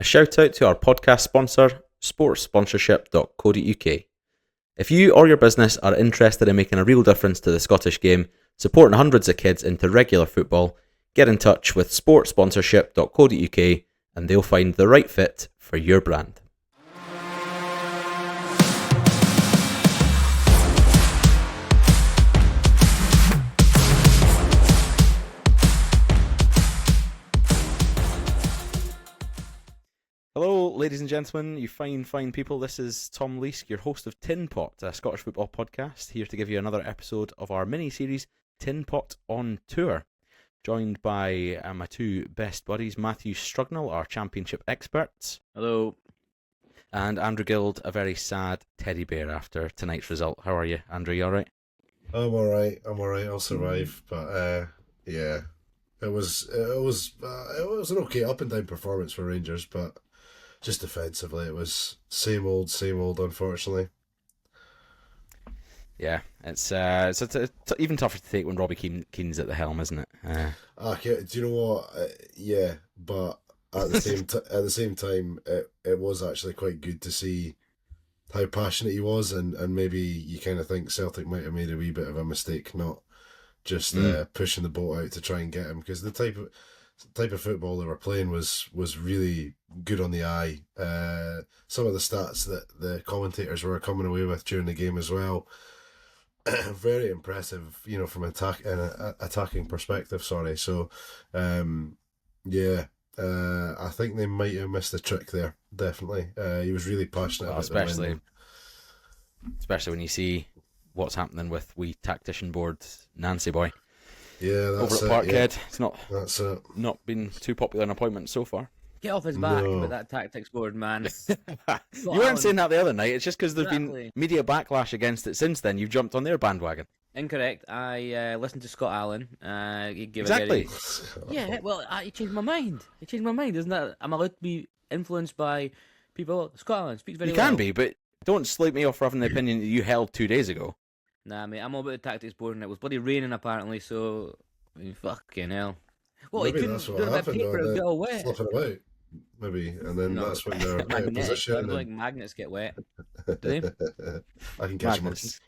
A shout out to our podcast sponsor, sportsponsorship.co.uk. If you or your business are interested in making a real difference to the Scottish game, supporting hundreds of kids into regular football, get in touch with sportsponsorship.co.uk and they'll find the right fit for your brand. Hello, ladies and gentlemen, you fine people. This is Tom Leask, your host of Tinpot, a Scottish football podcast, here to give you another episode of our mini-series, Tinpot on Tour. Joined by my two best buddies, Matthew Strugnall, our championship experts. Hello. And Andrew Guild, a very sad teddy bear after tonight's result. How are you, Andrew? You alright? I'm alright. I'll survive. But yeah, it was an okay up and down performance for Rangers, but just defensively, it was same old, unfortunately. Yeah, it's even tougher to take when Robbie Keane's at the helm, isn't it? Okay, do you know what? Yeah, but at the same time, it was actually quite good to see how passionate he was, and maybe you kind of think Celtic might have made a wee bit of a mistake, not just pushing the boat out to try and get him, because the type of football they were playing was really good on the eye. Some of the stats that the commentators were coming away with during the game as well, very impressive, from attacking perspective. Sorry, so I think they might have missed a trick there. Definitely, he was really passionate about especially when you see what's happening with wee tactician board Nancy boy. Yeah, that's over at Parkhead. Yeah. It's not been too popular an appointment so far. Get off his back with that tactics board, man. You weren't saying that the other night. It's just because there's been media backlash against it since then. You've jumped on their bandwagon. Incorrect. I listened to Scott Allen. He gave exactly. Yeah, well, he changed my mind. Isn't that I'm allowed to be influenced by people? Scott Allen speaks very well. You can be, but don't slate me off for having the opinion that you held 2 days ago. Nah, mate, I'm all about the tactics board, and it was bloody raining apparently, so fucking hell. Well, maybe he couldn't that's what do that happened, paper, it'd get all wet. Flipping about, maybe, and then that's when they're out of position. Like magnets get wet. Do they? I can catch magnets.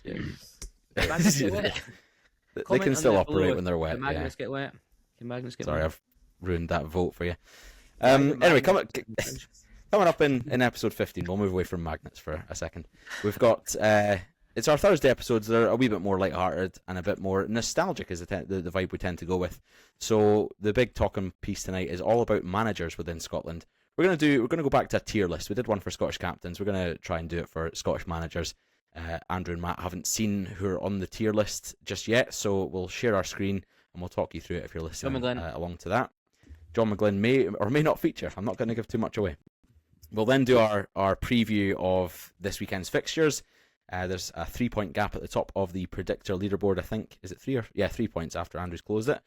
Magnets get wet. They can still operate when they're wet. Can magnets get wet? Can magnets get wet? Sorry, I've ruined that vote for you. Anyway, coming up in episode 15, we'll move away from magnets for a second. We've got it's our Thursday episodes. They're a wee bit more lighthearted and a bit more nostalgic, is the vibe we tend to go with. So the big talking piece tonight is all about managers within Scotland. We're gonna go back to a tier list. We did one for Scottish captains. We're gonna try and do it for Scottish managers. Andrew and Matt haven't seen who are on the tier list just yet, so we'll share our screen and we'll talk you through it if you're listening along to that. John McGlynn may or may not feature. I'm not going to give too much away. We'll then do our preview of this weekend's fixtures. There's a 3-point gap at the top of the predictor leaderboard, I think. Is it 3 or... Yeah, 3 points after Andrew's closed it.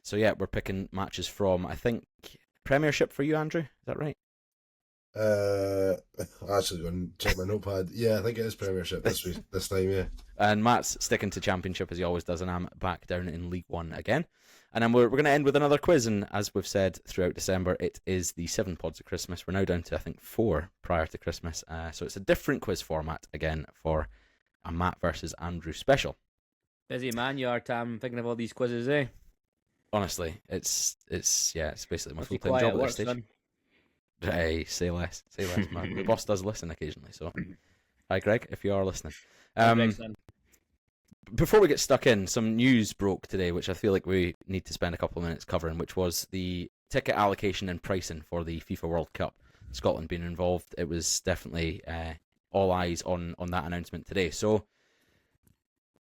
So yeah, we're picking matches from, I think, Premiership for you, Andrew. Is that right? I actually go and check my notepad. Yeah, I think it is Premiership this time, yeah. And Matt's sticking to Championship as he always does, and I'm back down in League One again. And then we're going to end with another quiz, and as we've said throughout December, it is the 7 pods of Christmas. We're now down to, I think, 4 prior to Christmas. So it's a different quiz format, again, for a Matt versus Andrew special. Busy man you are, Tam, thinking of all these quizzes, eh? Honestly, it's basically my full-time job at this stage. Son. Hey, say less, man. The boss does listen occasionally, so... Hi, Greg, if you are listening. Before we get stuck in, some news broke today, which I feel like we need to spend a couple of minutes covering, which was the ticket allocation and pricing for the FIFA World Cup. Scotland being involved, it was definitely all eyes on that announcement today. So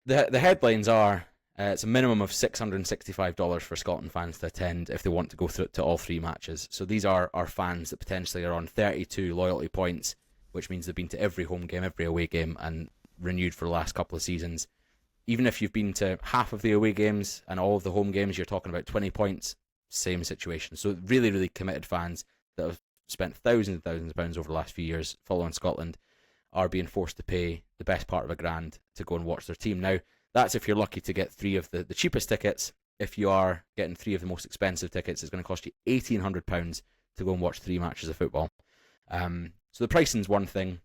the headlines are it's a minimum of $665 for Scotland fans to attend if they want to go through to all 3 matches. So these are our fans that potentially are on 32 loyalty points, which means they've been to every home game, every away game, and renewed for the last couple of seasons. Even if you've been to half of the away games and all of the home games, you're talking about 20 points, same situation. So really, really committed fans that have spent thousands and thousands of pounds over the last few years following Scotland are being forced to pay the best part of $1,000 to go and watch their team. Now, that's if you're lucky to get 3 of the cheapest tickets. If you are getting 3 of the most expensive tickets, it's going to cost you £1,800 to go and watch 3 matches of football. So the pricing's one thing.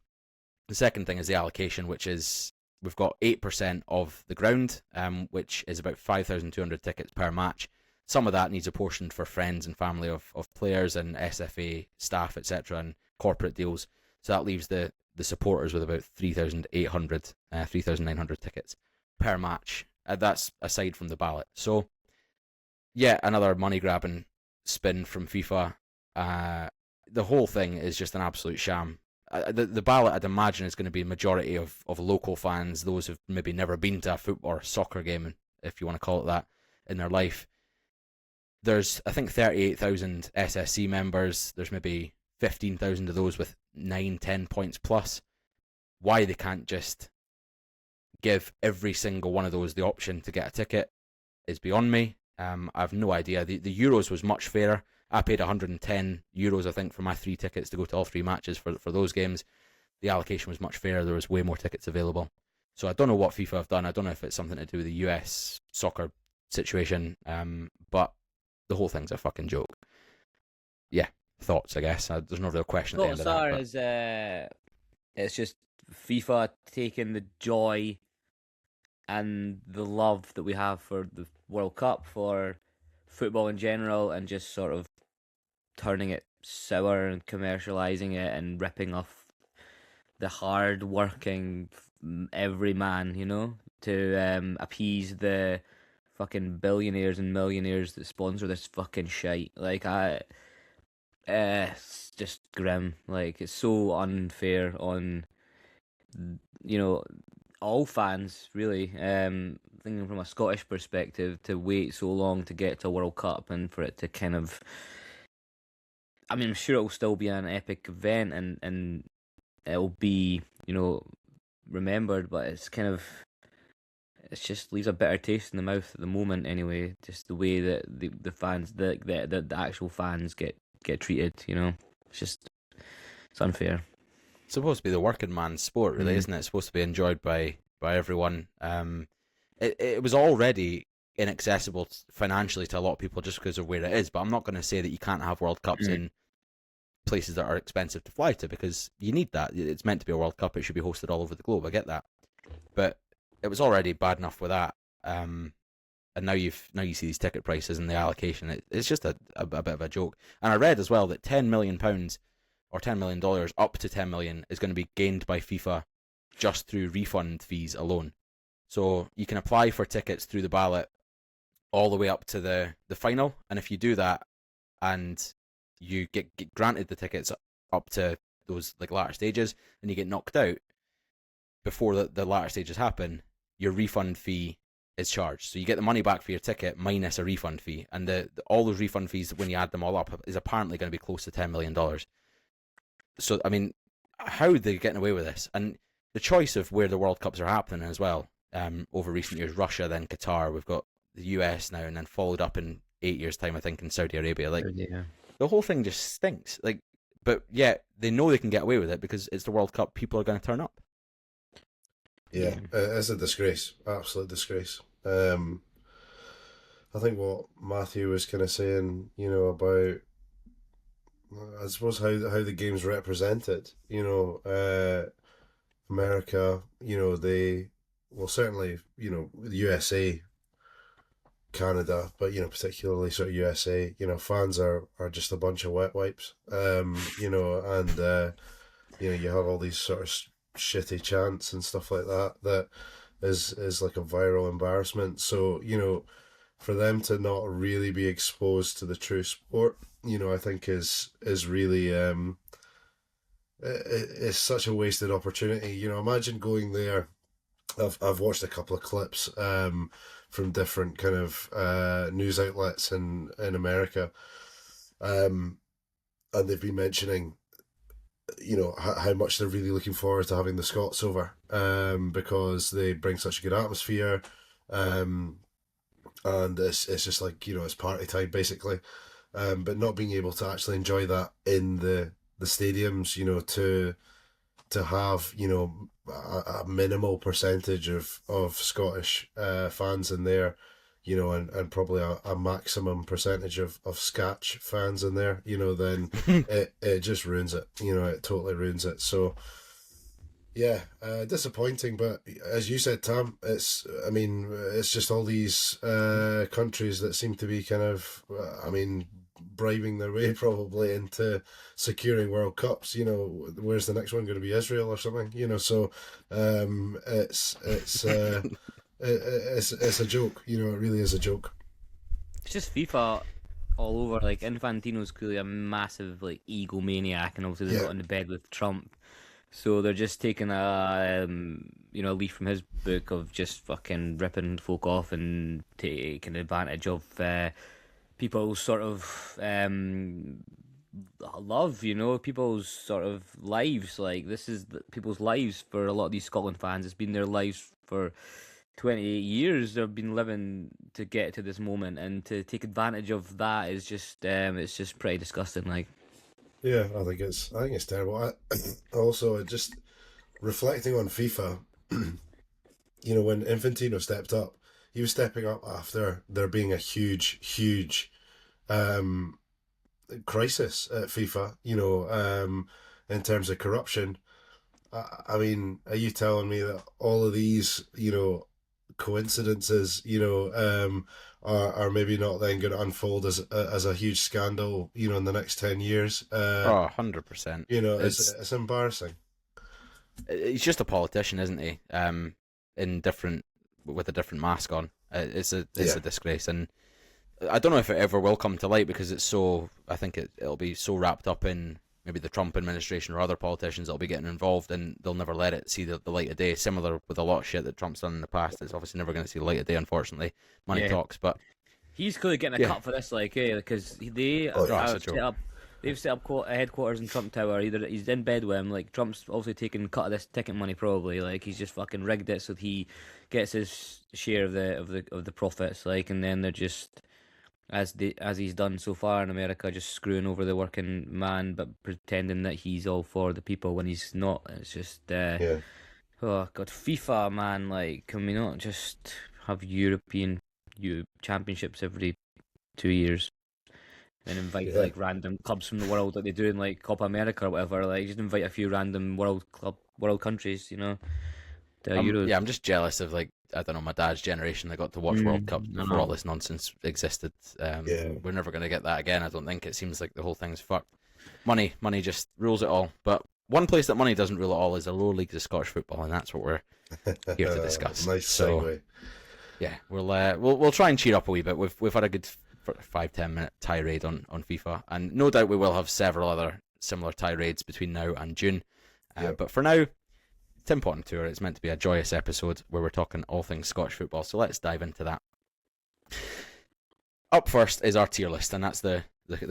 The second thing is the allocation, which is we've got 8% of the ground, which is about 5,200 tickets per match. Some of that needs apportioned for friends and family of players and SFA staff, etc., and corporate deals. So that leaves the supporters with about 3,800, 3,900 tickets per match. That's aside from the ballot. So, yeah, another money-grabbing spin from FIFA. The whole thing is just an absolute sham. The ballot, I'd imagine, is going to be a majority of local fans, those who've maybe never been to a football or soccer game, if you want to call it that, in their life. There's, I think, 38,000 SSC members. There's maybe 15,000 of those with 9-10 points plus. Why they can't just give every single one of those the option to get a ticket is beyond me. I have no idea. The Euros was much fairer. I paid €110, I think, for my 3 tickets to go to all 3 matches for those games. The allocation was much fairer. There was way more tickets available. So I don't know what FIFA have done. I don't know if it's something to do with the US soccer situation, but the whole thing's a fucking joke. Yeah, thoughts, I guess. There's no real question at the end of that. Thoughts are, it's just FIFA taking the joy and the love that we have for the World Cup, for football in general, and just sort of turning it sour and commercializing it and ripping off the hard-working everyman, to appease the fucking billionaires and millionaires that sponsor this fucking shite. Like, it's just grim. Like, it's so unfair on, all fans, really. Thinking from a Scottish perspective, to wait so long to get to a World Cup and for it to kind of... I mean, I'm sure it'll still be an epic event and it'll be, remembered, but it's kind of... It just leaves a bitter taste in the mouth at the moment, anyway. Just the way that the fans, the actual fans get treated, It's unfair. It's supposed to be the working man's sport, really, isn't it? It's supposed to be enjoyed by everyone. It was already inaccessible financially to a lot of people just because of where it is, but I'm not going to say that you can't have World Cups in places that are expensive to fly to, because you need that. It's meant to be a World Cup. It should be hosted all over the globe. I get that. But it was already bad enough with that. And now you see these ticket prices and the allocation. It's just a bit of a joke. And I read as well that £10 million or $10 million, up to 10 million, is going to be gained by FIFA just through refund fees alone. So you can apply for tickets through the ballot all the way up to the final, and if you do that and you get granted the tickets up to those latter stages and you get knocked out before the latter stages happen, your refund fee is charged. So you get the money back for your ticket minus a refund fee, and all those refund fees, when you add them all up, is apparently going to be close to $10 million. So, I mean, how are they getting away with this? And the choice of where the World Cups are happening as well, over recent years, Russia, then Qatar, we've got the US now, and then followed up in 8 years' time, I think, in Saudi Arabia. The whole thing just stinks. But yeah, they know they can get away with it because it's the World Cup. People are going to turn up. Yeah, it's a disgrace, absolute disgrace. I think what Matthew was kind of saying, about, I suppose, how the game's represented. America, they, well, certainly, the USA, Canada, but particularly sort of USA, fans are just a bunch of wet wipes. And you have all these sort of shitty chants and stuff like that is like a viral embarrassment. So, for them to not really be exposed to the true sport, I think is really it's such a wasted opportunity. Imagine going there. I've watched a couple of clips from different kind of news outlets in America, and they've been mentioning, how much they're really looking forward to having the Scots over, because they bring such a good atmosphere, and it's just it's party time basically, but not being able to actually enjoy that in the stadiums, to have a minimal percentage of Scottish fans in there, you know, and probably a maximum percentage of Scotch fans in there, you know, then it just ruins it. You know, it totally ruins it. So yeah, disappointing. But as you said, Tam, it's just all these countries that seem to be kind of, bribing their way probably into securing World Cups. You know, where's the next one going to be? Israel or something? You know, so it's a joke. You know, it really is a joke. It's just FIFA all over. Like, Infantino's clearly a massive like egomaniac, and obviously they got into bed with Trump, so they're just taking a leaf from his book of just fucking ripping folk off and taking advantage of people's sort of love, you know, people's sort of lives. Like, this is people's lives for a lot of these Scotland fans. It's been their lives for 28 years. They've been living to get to this moment, and to take advantage of that is just it's just pretty disgusting. Like, yeah, I think it's terrible. Also, just reflecting on FIFA, you know, when Infantino stepped up, he was stepping up after there being a huge crisis at FIFA, you know, in terms of corruption. I mean, are you telling me that all of these, you know, coincidences, you know, are maybe not then going to unfold as a huge scandal, you know, in the next 10 years? 100%. You know, it's embarrassing. He's just a politician, isn't he? With a different mask on. It's a disgrace, and I don't know if it ever will come to light, because it's so. I think it'll be so wrapped up in maybe the Trump administration or other politicians that'll be getting involved, and they'll never let it see the light of day. Similar with a lot of shit that Trump's done in the past. It's obviously never going to see the light of day, unfortunately. Money talks, but he's clearly getting a cut for this, like, because they've set up a headquarters in Trump Tower. Either he's in bed with him, like, Trump's obviously taking a cut of this ticket money, probably. Like, he's just fucking rigged it so that he gets his share of the profits, like, and then they're just, as he's done so far in America, just screwing over the working man, but pretending that he's all for the people when he's not. It's just oh god, FIFA, man. Like, can we not just have European championships every 2 years? And invite like random clubs from the world, like they do in like Copa America or whatever. Like, just invite a few random world countries, you know. Euros. Yeah, I'm just jealous of, like, I don't know, my dad's generation that got to watch World Cups before all this nonsense existed. We're never going to get that again, I don't think. It seems like the whole thing's fucked. Money just rules it all. But one place that money doesn't rule it all is the lower leagues of Scottish football, and that's what we're here to discuss. Nice segue. Yeah, we'll try and cheer up a wee bit. We've had a good 5-10 minute tirade on FIFA, and no doubt we will have several other similar tirades between now and June. But for now, Tinpot on Tour, it's meant to be a joyous episode where we're talking all things Scottish football, so let's dive into that. Up first is our tier list, and that's the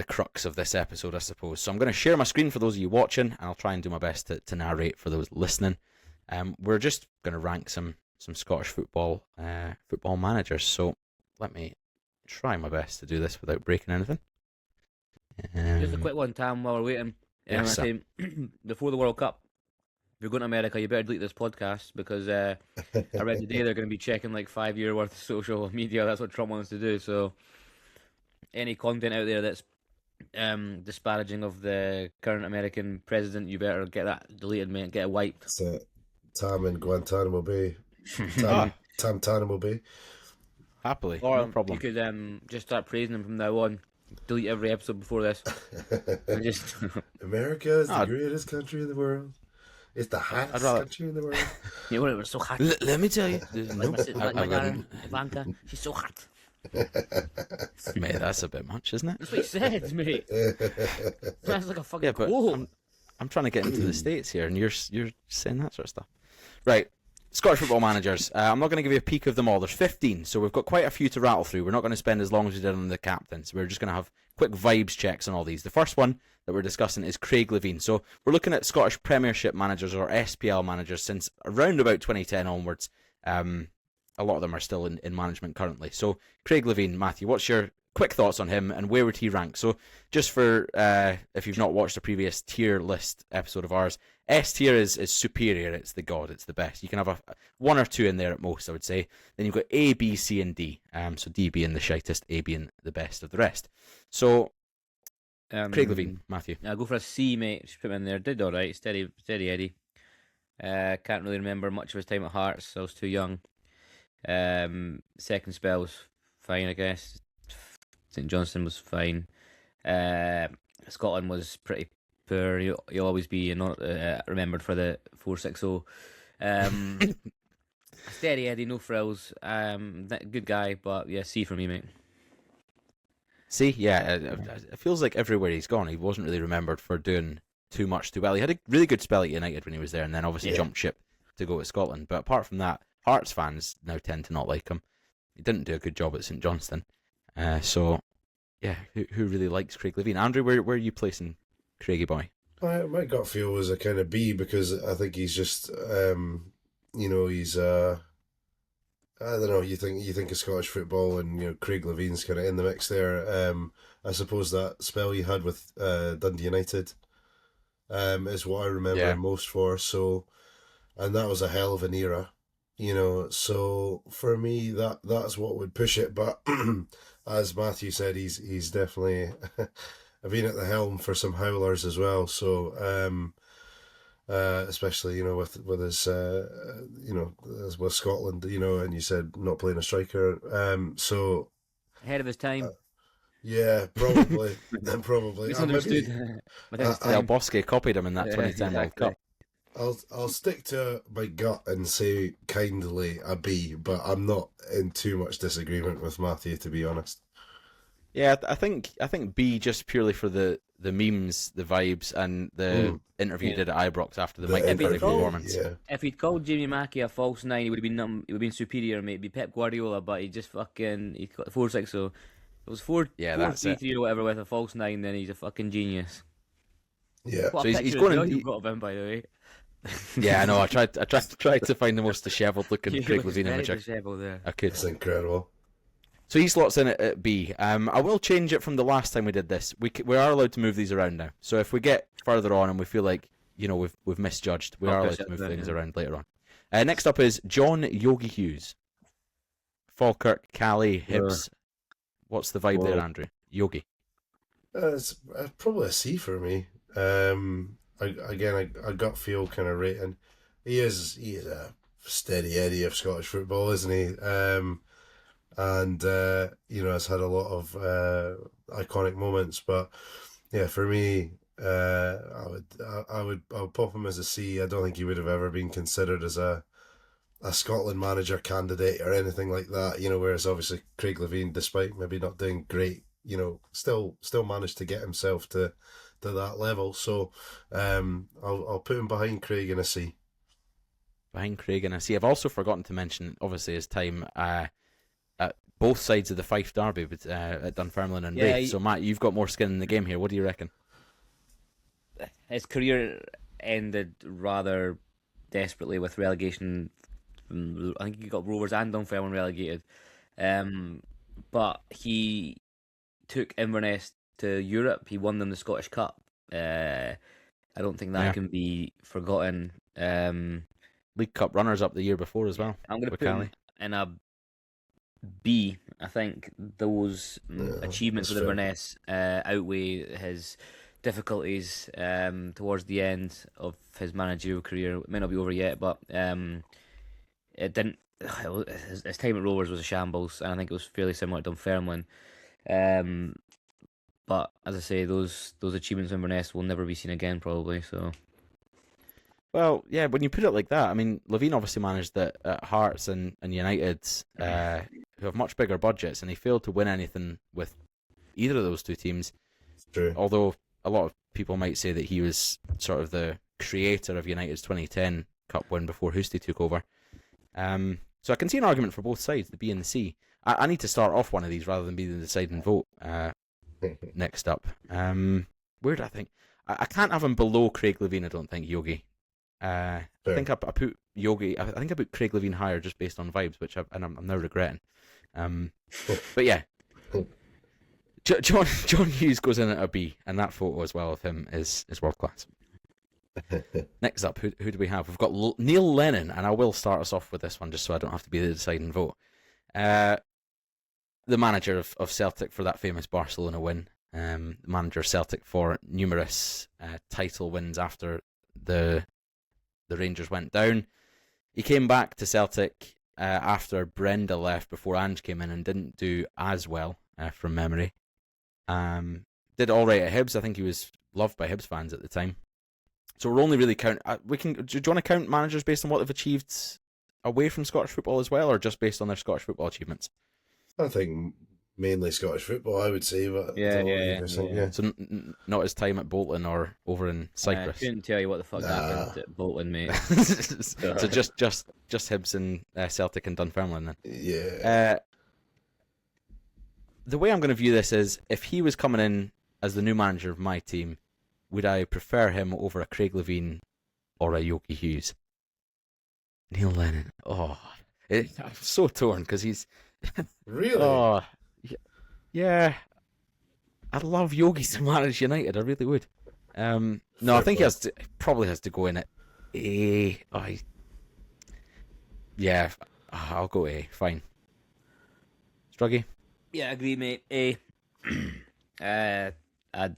crux of this episode, I suppose. So I'm going to share my screen for those of you watching, and I'll try and do my best to narrate for those listening. We're just going to rank some Scottish football managers, so let me try my best to do this without breaking anything. Just a quick one, Tam, while we're waiting. Yes, before the World Cup, if you're going to America, you better delete this podcast, because I read today they're going to be checking like 5 year worth of social media. That's what Trump wants to do. So any content out there that's disparaging of the current American president, you better get that deleted, mate. Get it wiped. So, Tam in Guantanamo Bay. Tantanamo Bay. Happily, Or no problem. you could just start praising him from now on. Delete every episode before this. Just America is the greatest country in the world. It's the hottest country in the world. Yeah, well, it was so hot. Let me tell you. My daughter, Ivanka, she's so hot. Mate, that's a bit much, isn't it? That's what he said, mate. That's like a fucking quote. I'm trying to get into the States here, and you're saying that sort of stuff. Right. Scottish football managers. I'm not going to give you a peek of them all. There's 15, so we've got quite a few to rattle through. We're not going to spend as long as we did on the captains. We're just going to have quick vibes checks on all these. The first one that we're discussing is Craig Levein. So we're looking at Scottish Premiership managers, or SPL managers, since around about 2010 onwards. A lot of them are still in management currently. So Craig Levein, Matthew, what's your quick thoughts on him and where would he rank? So just for if you've not watched a previous tier list episode of ours, S tier is superior. It's the god. It's the best. You can have a 1 or 2 in there at most, I would say. Then you've got A, B, C, and D. So D being the shitest, A being the best of the rest. So Craig Levein, Matthew. I'll go for a C, mate. Just put him in there. Did all right. Steady Eddie. Can't really remember much of his time at Hearts. I was too young. Second spell was fine, I guess. St Johnstone was fine. Scotland was pretty poor. You'll always be not remembered for the 460. Steady Eddie, no frills. Good guy, but yeah, C for me, mate. See, yeah, it feels like everywhere he's gone, he wasn't really remembered for doing too much too well. He had a really good spell at United when he was there, and then obviously jumped ship to go to Scotland. But apart from that, Hearts fans now tend to not like him. He didn't do a good job at St Johnstone. So, yeah, who really likes Craig Levein? Andrew, where are you placing Craigie boy? My gut feel was a kind of B, because I think he's just, he's I don't know. You think of Scottish football, and Craig Levein's kind of in the mix there. I suppose that spell you had with Dundee United is what I remember him most for. So, and that was a hell of an era, So for me, that's what would push it. But as Matthew said, he's definitely been at the helm for some howlers as well. So. Especially with his with Scotland, and you said not playing a striker, so ahead of his time. Yeah, probably. Probably misunderstood. Del Bosque copied him in that 2010 World Cup. I'll stick to my gut and say kindly a B, but I'm not in too much disagreement with Matthew, to be honest. Yeah, I think B just purely for the memes, the vibes, and the interview he did at Ibrox after the Mike Kelly performance. Yeah. If he'd called Jamie Mackey a false 9, he would have been superior, mate. He'd be Pep Guardiola, but he got 4-6. So it was 4-3-3 or whatever with a false 9. Then he's a fucking genius. Yeah, what so he's going. You've got of him, by the way. Yeah, I know. I tried to find the most dishevelled looking Craig Levein image I could. It's incredible. So he slots in at B. I will change it from the last time we did this. We are allowed to move these around now. So if we get further on and we feel like we've misjudged, we are allowed to move things around later on. Next up is John Yogi Hughes. Falkirk, Calais, Hibs. What's the vibe there, Andrew? Yogi. It's probably a C for me. I gut feel kind of rating. He is a steady Eddie of Scottish football, isn't he? And has had a lot of iconic moments, but yeah, for me, I would pop him as a C. I don't think he would have ever been considered as a Scotland manager candidate or anything like that. Whereas obviously Craig Levein, despite maybe not doing great, still managed to get himself to that level. So I'll put him behind Craig in a C. Behind Craig in a C. I've also forgotten to mention, obviously, his time at both sides of the Fife derby at Dunfermline and Raith. So Matt, you've got more skin in the game here. What do you reckon? His career ended rather desperately with relegation. I think he got Rovers and Dunfermline relegated. But he took Inverness to Europe. He won them the Scottish Cup. I don't think that can be forgotten. League Cup runners-up the year before as well. I'm going to put him in a B. I think those achievements with Inverness outweigh his difficulties towards the end of his managerial career. It may not be over yet, but it didn't. His time at Rovers was a shambles, and I think it was fairly similar to Dunfermline. But as I say, those achievements in Inverness will never be seen again, probably. So. Well, yeah, when you put it like that, I mean, Levein obviously managed that at Hearts and United, who have much bigger budgets, and he failed to win anything with either of those two teams. True. Although a lot of people might say that he was sort of the creator of United's 2010 Cup win before Houston took over. So I can see an argument for both sides, the B and the C. I need to start off one of these rather than be the deciding vote next up. Where do I think? I can't have him below Craig Levein, I don't think, Yogi. I think I put Yogi. I think I put Craig Levein higher just based on vibes, which I'm now regretting. But yeah, John Hughes goes in at a B, and that photo as well of him is world class. Next up, who do we have? We've got Neil Lennon, and I will start us off with this one just so I don't have to be the deciding vote. The manager of Celtic for that famous Barcelona win. The manager of Celtic for numerous title wins after the Rangers went down. He came back to Celtic after Brenda left before Ange came in and didn't do as well from memory. Did all right at Hibs. I think he was loved by Hibs fans at the time. So we're only really count. Do you want to count managers based on what they've achieved away from Scottish football as well, or just based on their Scottish football achievements? I think mainly Scottish football, I would say. But Yeah. So not his time at Bolton or over in Cyprus. I couldn't tell you what the fuck happened at Bolton, mate. So just Hibs and Celtic and Dunfermline then. Yeah. The way I'm going to view this is, if he was coming in as the new manager of my team, would I prefer him over a Craig Levein or a Yogi Hughes? Neil Lennon. I'm so torn because he's Really? Yeah. I'd love Yogi to manage United. I really would. No, I think he probably has to go in at A. Yeah, I'll go A. Fine. Struggy? Yeah, I agree, mate. A. I'd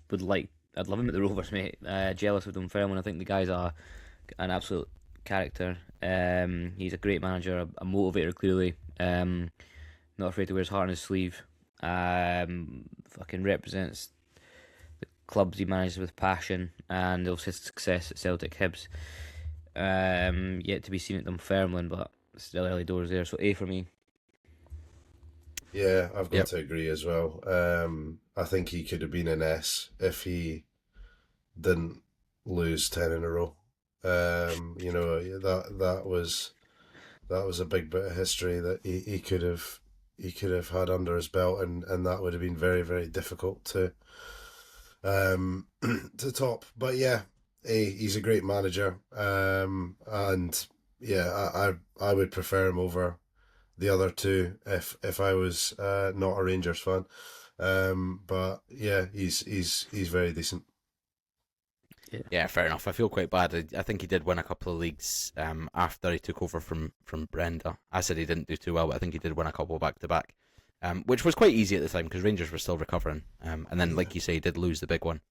love him at the Rovers, mate. Jealous of Dunfermline. I think the guy's an absolute character. He's a great manager, a motivator, clearly. Not afraid to wear his heart on his sleeve. Fucking represents the clubs he manages with passion, and also his success at Celtic, Hibs. Yet to be seen at Dunfermline, but still early doors there. So A for me. Yeah, I've got to agree as well. I think he could have been an S if he didn't lose 10 in a row. That was a big bit of history that he could have had under his belt, and that would have been very, very difficult to top. But yeah, he's a great manager, and yeah, I would prefer him over the other two if I was not a Rangers fan. But yeah, he's very decent. Yeah, fair enough. I feel quite bad. I think he did win a couple of leagues after he took over from Brenda. I said he didn't do too well, but I think he did win a couple back to back, which was quite easy at the time because Rangers were still recovering. And then, like you say, he did lose the big one.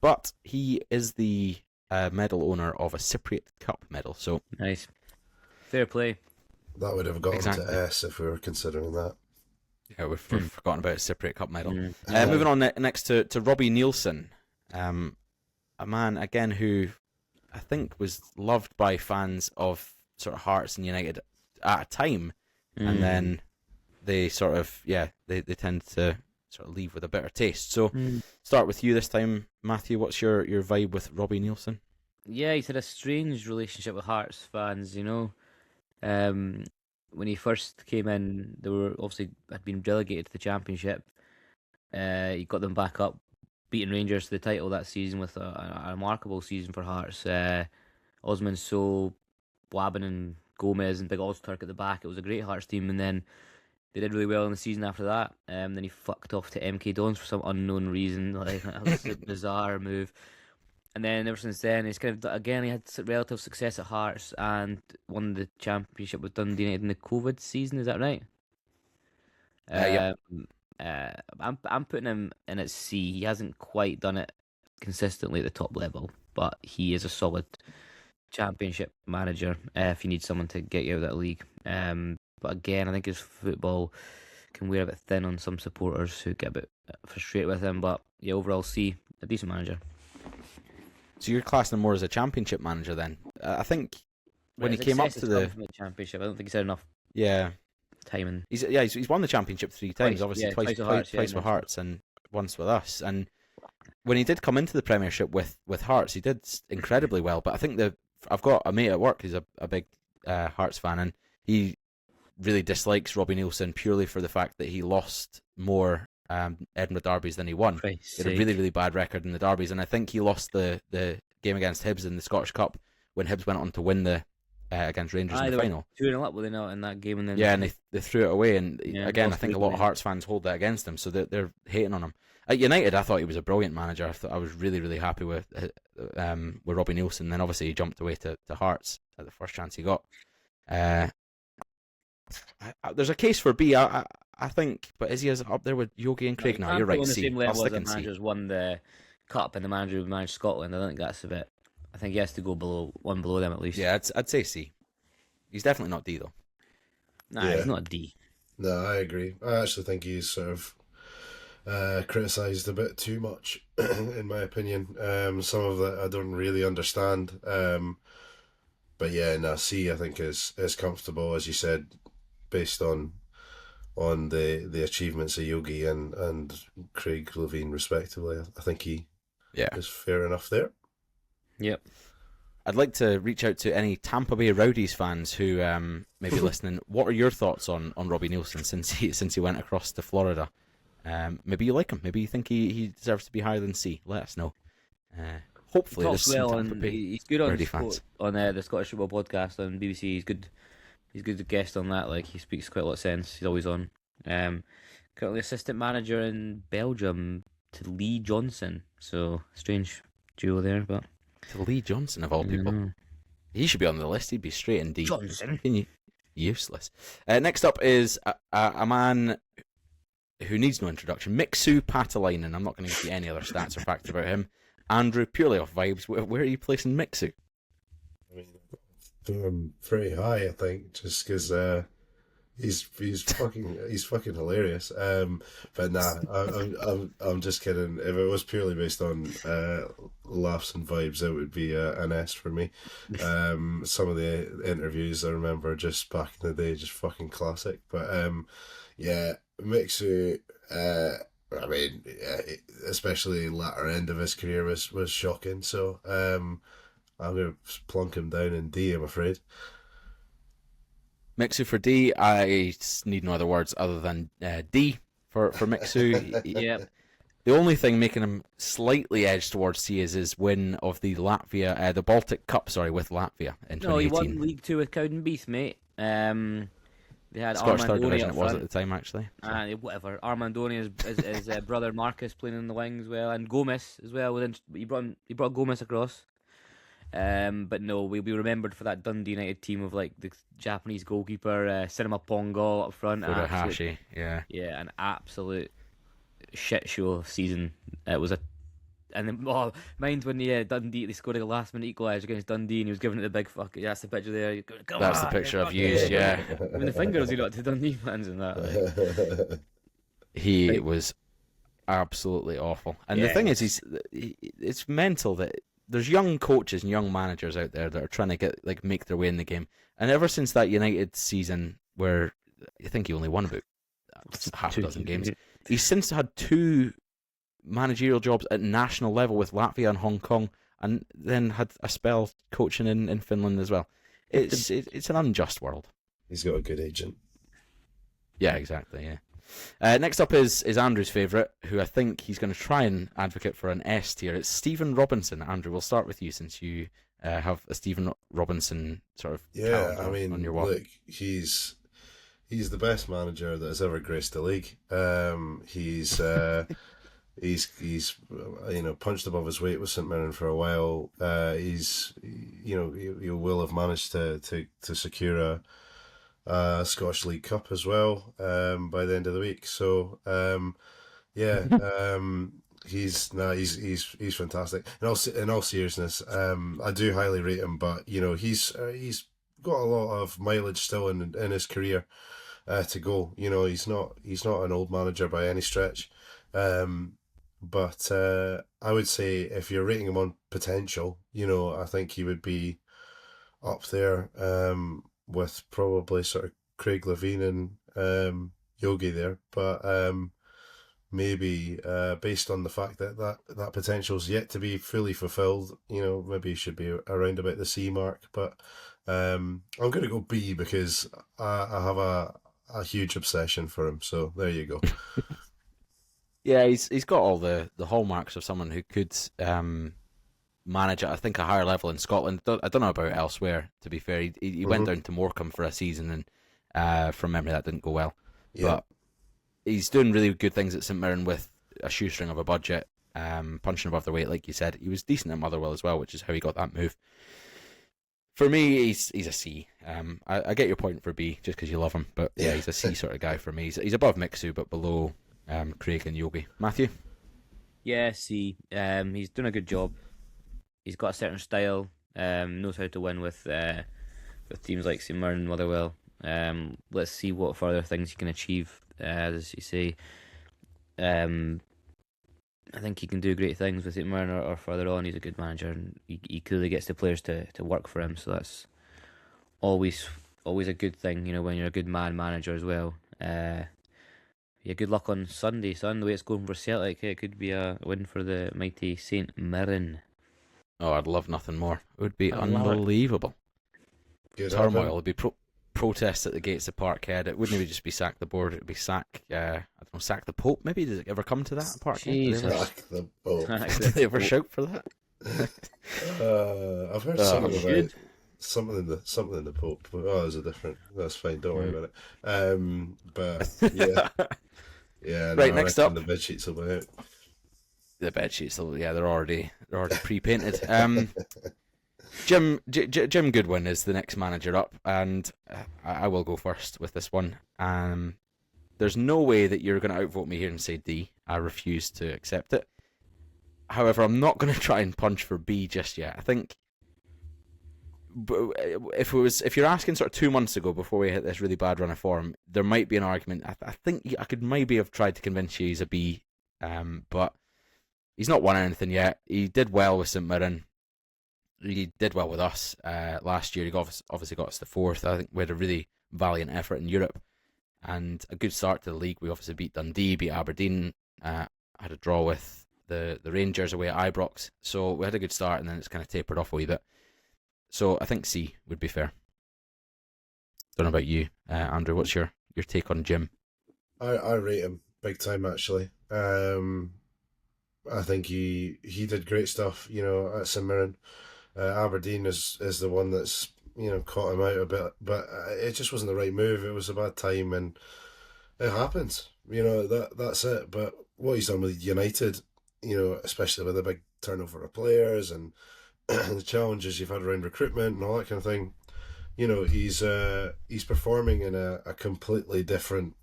But he is the medal owner of a Cypriot Cup medal. So nice, fair play. That would have gotten to S if we were considering that. Yeah, we've forgotten about a Cypriot Cup medal. Moving on next to Robbie Nielsen. A man, again, who I think was loved by fans of sort of Hearts and United at a time, and then they sort of, they tend to sort of leave with a bitter taste. So, start with you this time, Matthew. What's your vibe with Robbie Nielsen? Yeah, he's had a strange relationship with Hearts fans, you know. When he first came in, they were obviously had been relegated to the Championship. He got them back up, beating Rangers to the title that season with a remarkable season for Hearts. Osman Sow, Wabin and Gomez and Big Ozturk at the back. It was a great Hearts team, and then they did really well in the season after that. Then he fucked off to MK Dons for some unknown reason. Like, that was a bizarre move. And then ever since then, he's kind of, again, he had relative success at Hearts and won the Championship with Dundee United in the COVID season. Is that right? Yeah. I'm putting him in at C. He hasn't quite done it consistently at the top level, but he is a solid Championship manager if you need someone to get you out of that league. But again, I think his football can wear a bit thin on some supporters who get a bit frustrated with him. But yeah, overall C, a decent manager. So you're classing him more as a Championship manager then? I think when he came up to the Championship, I don't think he's had enough. Yeah. Timing. He's won the Championship 3 times, Twice, obviously twice with Hearts and once with us. And when he did come into the Premiership with Hearts, he did incredibly well. But I think I've got a mate at work who's a big Hearts fan, and he really dislikes Robbie Nielsen purely for the fact that he lost more Edinburgh derbies than he won. He had a really, really bad record in the derbies, and I think he lost the game against Hibs in the Scottish Cup when Hibs went on to win the against Rangers in the final. 2-0 up, were they not, in that game? And then and they threw it away. And again, I think a lot of Hearts fans hold that against him, so they're hating on him. At United, I thought he was a brilliant manager. I was really, really happy with Robbie Neilson. Then obviously he jumped away to Hearts at the first chance he got. There's a case for B, I think, but is he up there with Yogi and Craig? No, you're right. On the C. same level I'll as stick the in C. managers won the cup and the manager who managed Scotland. I don't think that's a bit. I think he has to go below them at least. Yeah, I'd say C. He's definitely not D though. Nah, he's not a D. No, I agree. I actually think he's sort of criticised a bit too much, in my opinion. Some of that I don't really understand. But yeah, no, C I think is comfortable, as you said, based on the achievements of Yogi and Craig Levein respectively. I think he is fair enough there. Yep. I'd like to reach out to any Tampa Bay Rowdies fans who may be listening. What are your thoughts on Robbie Neilson since he went across to Florida? Maybe you like him. Maybe you think he deserves to be higher than C. Let us know. Hopefully, He's good on the Scottish Football Podcast on BBC. He's good. He's good guest on that. Like, he speaks quite a lot of sense. He's always on. Currently assistant manager in Belgium to Lee Johnson. So strange duo there, but to Lee Johnson of all people. He should be on the list. He'd be straight in D. Johnson. Useless. Next up is a man who needs no introduction. Mixu Patalainen. I'm not going to give you any other stats or facts about him. Andrew, purely off vibes, where are you placing Mixu? I mean, pretty high, I think, just because he's fucking hilarious. But nah, I'm just kidding. If it was purely based on laughs and vibes, it would be an S for me. Some of the interviews I remember just back in the day, just fucking classic. But yeah, Mixu. I mean, especially latter end of his career was shocking. So I'm going to plunk him down in D, I'm afraid. Mixu for D. I need no other words other than D for Mixu. Yeah. The only thing making him slightly edge towards C is his win of the Baltic Cup, with Latvia in 2018. No, he won League 2 with Cowdenbeath, mate. They had Scottish third Armandoni division up it was front. at the time, actually. So. Whatever. Armandoni is his brother Marcus playing in the wings as well, and Gomez as well. He brought Gomez across. But no, we'll be remembered for that Dundee United team of like the Japanese goalkeeper, Cinema Pongo up front. Furuhashi, yeah, an absolute shit show season. It was and then mind when Dundee they scored a last minute equaliser against Dundee and he was giving it the big fuck. Yeah, that's the picture there. That's the picture I've used. Yeah, I mean, the fingers he got to Dundee fans and that. Like. He was absolutely awful. And the thing is, it's mental that there's young coaches and young managers out there that are trying to make their way in the game. And ever since that United season, where I think he only won about half a dozen games, he's since had 2 managerial jobs at national level with Latvia and Hong Kong, and then had a spell coaching in Finland as well. It's an unjust world. He's got a good agent. Yeah, exactly. Yeah. Next up is Andrew's favourite, who I think he's going to try and advocate for an S tier. It's Stephen Robinson. Andrew, we'll start with you since you have a Stephen Robinson sort of on your wall. Look, he's the best manager that has ever graced the league. He's punched above his weight with St Mirren for a while. He will have managed to secure a Scottish League Cup as well by the end of the week. So he's fantastic. In all seriousness, I do highly rate him, but he's got a lot of mileage still in his career to go. He's not an old manager by any stretch. But I would say if you're rating him on potential, I think he would be up there with probably sort of Craig Levein and Yogi there. But maybe based on the fact that potential is yet to be fully fulfilled, maybe he should be around about the C mark. But I'm going to go B because I have a huge obsession for him. So there you go. Yeah, he's got all the hallmarks of someone who could manage at, I think, a higher level in Scotland. I don't know about elsewhere, to be fair. He went down to Morecambe for a season, and from memory that didn't go well. Yeah. But he's doing really good things at St Mirren with a shoestring of a budget, punching above their weight, like you said. He was decent at Motherwell as well, which is how he got that move. For me, he's a C. I get your point for B, just because you love him, but yeah, he's a C sort of guy for me. He's above Mixu, but below Craig and Yogi. Matthew? Yeah, C. He's done a good job. He's got a certain style. Knows how to win with teams like St Mirren and Motherwell. Let's see what further things he can achieve. As you say, I think he can do great things with St Mirren or further on. He's a good manager, and he clearly gets the players to work for him. So that's always a good thing, when you're a good manager as well. Yeah, good luck on Sunday, son. The way it's going for Celtic, it could be a win for the mighty St Mirren. Oh, I'd love nothing more. It would be I love it. unbelievable. Good Turmoil. happening. It'd be protests at the gates of Parkhead. It wouldn't even just be sack the board. It would be sack. I don't know, sack the Pope. Maybe does it ever come to that at Parkhead? Jesus. Sack the Pope. Did they ever shout for that? I've heard Oh, something about good. something in the Pope. It's a different. That's fine. Don't worry about it. But yeah, yeah. Right, I next reckon up. the bed sheets will be out. The bed sheets. Yeah, they're already pre-painted. Jim Goodwin is the next manager up, and I will go first with this one. There's no way that you're going to outvote me here and say D. I refuse to accept it. However, I'm not going to try and punch for B just yet. I think if you're asking sort of 2 months ago before we hit this really bad run of form, there might be an argument. I think I could maybe have tried to convince you he's a B, but he's not won anything yet. He did well with St Mirren. He did well with us last year. He obviously got us to fourth. I think we had a really valiant effort in Europe and a good start to the league. We obviously beat Dundee, beat Aberdeen, had a draw with the Rangers away at Ibrox. So we had a good start, and then it's kind of tapered off a wee bit. So I think C would be fair. Don't know about you, Andrew. What's your take on Jim? I rate him big time, actually. I think he did great stuff, at St Mirren. Aberdeen is the one that's caught him out a bit, but it just wasn't the right move. It was a bad time, and it happens. That's it. But what he's done with United, especially with the big turnover of players and the challenges you've had around recruitment and all that kind of thing, he's performing in a completely different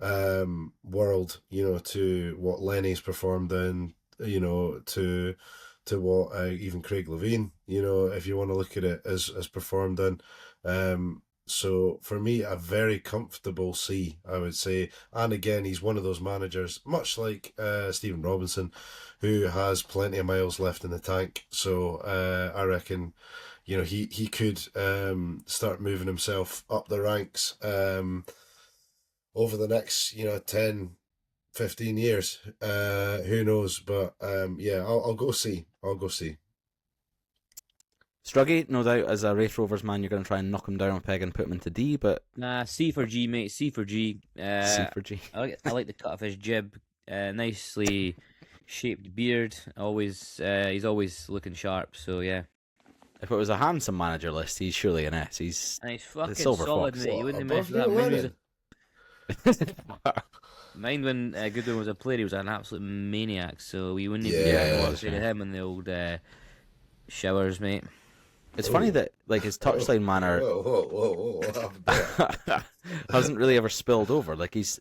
world, to what Lenny's performed in, to what even Craig Levein, if you want to look at it, as performed in. So for me, a very comfortable C, I would say. And again, he's one of those managers, much like Stephen Robinson, who has plenty of miles left in the tank. So I reckon, he could start moving himself up the ranks over the next 10, 15 years. Who knows? But yeah, I'll go C. Struggy, no doubt, as a Wraith Rovers man, you're going to try and knock him down a peg and put him into D, but... Nah, C for G, mate. C for G. C for G. I like the cut of his jib. Nicely shaped beard. He's always looking sharp. So yeah. If it was a handsome manager list, he's surely an S. He's And he's fucking Silver solid, Fox. mate. You wouldn't have Above mentioned that. Lennon. Mind when Goodwin was a player, he was an absolute maniac. So we wouldn't even Yeah, know what was, to say to him in the old showers, mate. It's funny that his touchline manner Whoa, what happened there? hasn't really ever spilled over. He's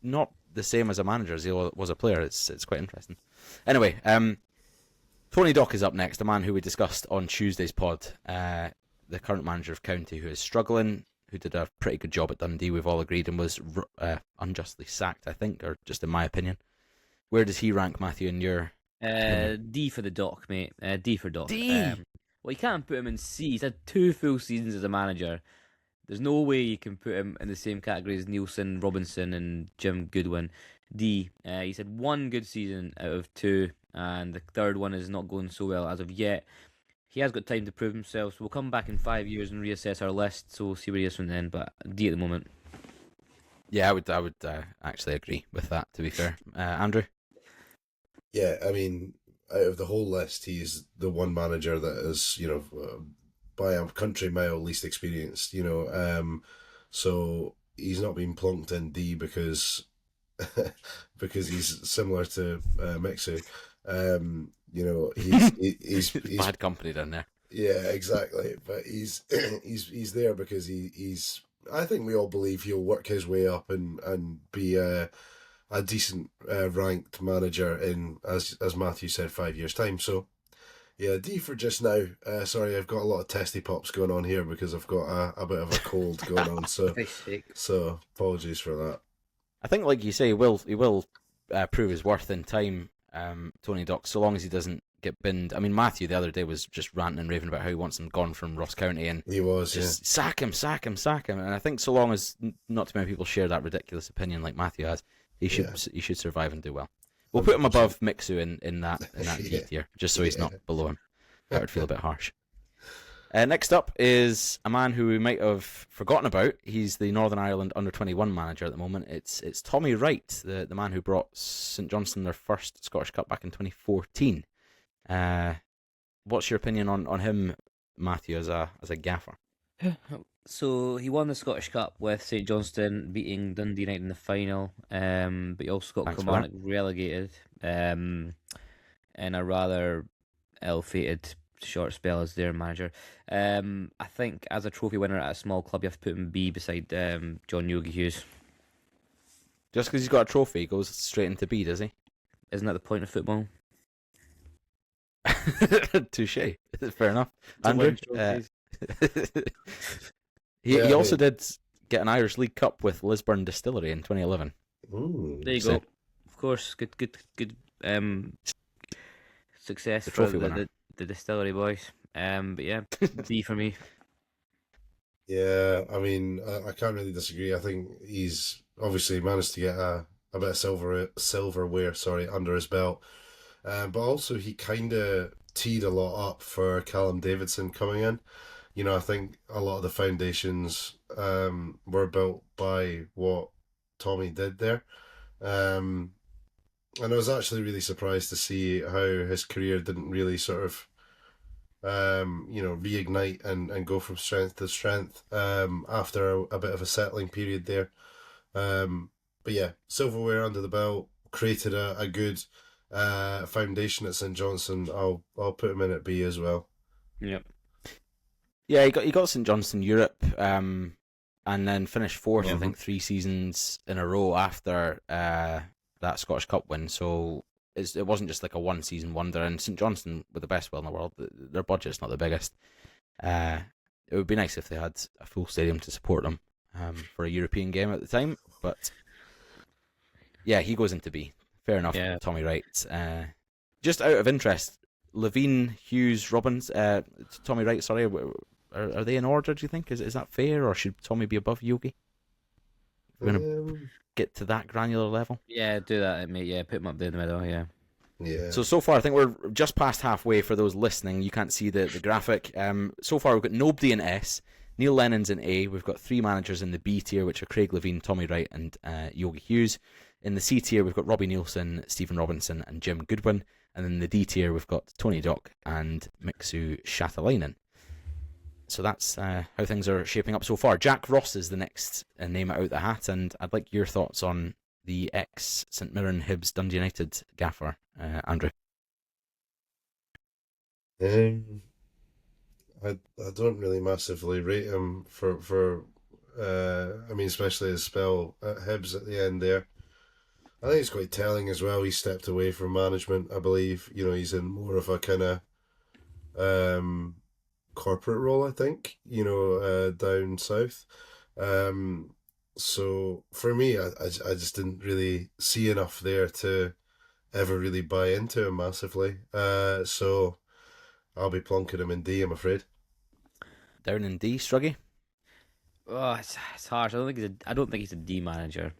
not the same as a manager as he was a player. It's quite interesting. Anyway, Tony Dock is up next, a man who we discussed on Tuesday's pod, the current manager of County, who is struggling, who did a pretty good job at Dundee, we've all agreed, and was unjustly sacked, I think, or just in my opinion. Where does he rank, Matthew, in your... D for the Dock, mate. D for Dock. D? Well, you can't put him in C. He's had 2 full seasons as a manager. There's no way you can put him in the same category as Nielsen, Robinson, and Jim Goodwin. D. He's had 1 good season out of 2, and the third one is not going so well as of yet. He has got time to prove himself, so we'll come back in 5 years and reassess our list. So we'll see where he is from then. But D at the moment. Yeah, I would actually agree with that, to be fair. Andrew? Yeah, I mean, out of the whole list, he's the one manager that is, by a country mile least experienced, so he's not been plunked in D because because he's similar to Mixu. He's Bad company down there. yeah, exactly. But he's there because he's. I think we all believe he'll work his way up and be a decent ranked manager in, as Matthew said, 5 years' time. So yeah, D for just now. Sorry, I've got a lot of testy pops going on here because I've got a bit of a cold going on. So apologies for that. I think, like you say, he will prove his worth in time, Tony Dock, so long as he doesn't get binned. I mean, Matthew the other day was just ranting and raving about how he wants him gone from Ross County, and he was just sack him. And I think so long as not too many people share that ridiculous opinion like Matthew has, he should survive and do well. We'll put him above Mixu in that D tier, just so he's not below him. That would feel a bit harsh. Next up is a man who we might have forgotten about. He's the Northern Ireland under-21 manager at the moment. It's Tommy Wright, the man who brought St Johnstone their first Scottish Cup back in 2014. What's your opinion on him, Matthew, as a gaffer? So he won the Scottish Cup with St Johnstone, beating Dundee United in the final. But he also got Kilmarnock relegated in a rather ill-fated short spell as their manager. I think as a trophy winner at a small club, you have to put him B beside John Yogi Hughes. Just because he's got a trophy, he goes straight into B, does he? Isn't that the point of football? Touche. Fair enough. Andrew? He also did get an Irish League Cup with Lisburn Distillery in 2011. Ooh. There you go. Of course, good success for the distillery boys. But yeah, D for me. Yeah, I mean, I can't really disagree. I think he's obviously managed to get a bit of silverware, under his belt. But also he kind of teed a lot up for Callum Davidson coming in. I think a lot of the foundations were built by what Tommy did there. And I was actually really surprised to see how his career didn't really sort of, reignite and go from strength to strength after a bit of a settling period there. But yeah, silverware under the belt, created a good foundation at St Johnstone. I'll put him in at B as well. Yep. Yeah, he got St Johnstone Europe, and then finished fourth. I think 3 seasons in a row after that Scottish Cup win. So it wasn't just like a one season wonder. And St Johnstone, with the best will in the world, their budget's not the biggest. It would be nice if they had a full stadium to support them for a European game at the time. But yeah, he goes into B. Fair enough, yeah. Tommy Wright. Just out of interest, Levein, Hughes, Robbins, Tommy Wright, sorry, are they in order, do you think? Is that fair, or should Tommy be above Yogi? We're going to get to that granular level? Yeah, do that, mate. Yeah, put him up there in the middle, yeah. Yeah. So far, I think we're just past halfway for those listening. You can't see the graphic. So far, we've got nobody in S. Neil Lennon's in A. We've got 3 managers in the B tier, which are Craig Levein, Tommy Wright, and Yogi Hughes. In the C tier, we've got Robbie Nielsen, Stephen Robinson, and Jim Goodwin. And in the D tier, we've got Tony Dock and Mixu Shatalainen. So that's how things are shaping up so far. Jack Ross is the next name out the hat, and I'd like your thoughts on the ex-St Mirren Hibs Dundee United gaffer, Andrew. I don't really massively rate him for especially his spell at Hibs at the end there. I think it's quite telling as well. He stepped away from management, I believe. He's in more of a kind of corporate role, I think, down south. So for me, I just didn't really see enough there to ever really buy into him massively. So I'll be plonking him in D, I'm afraid. Down in D, Struggy? Oh, it's harsh. I don't think he's a D manager.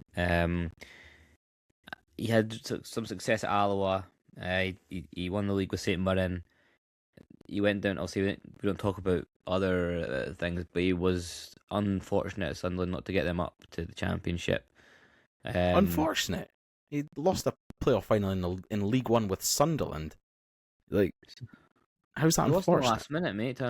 He had some success at Alloa. He won the league with St Mirren. He went down. Obviously, we don't talk about other things, but he was unfortunate at Sunderland not to get them up to the Championship. Unfortunate. He lost a playoff final in League One with Sunderland. Like, how's that he unfortunate? Lost in the last minute, mate.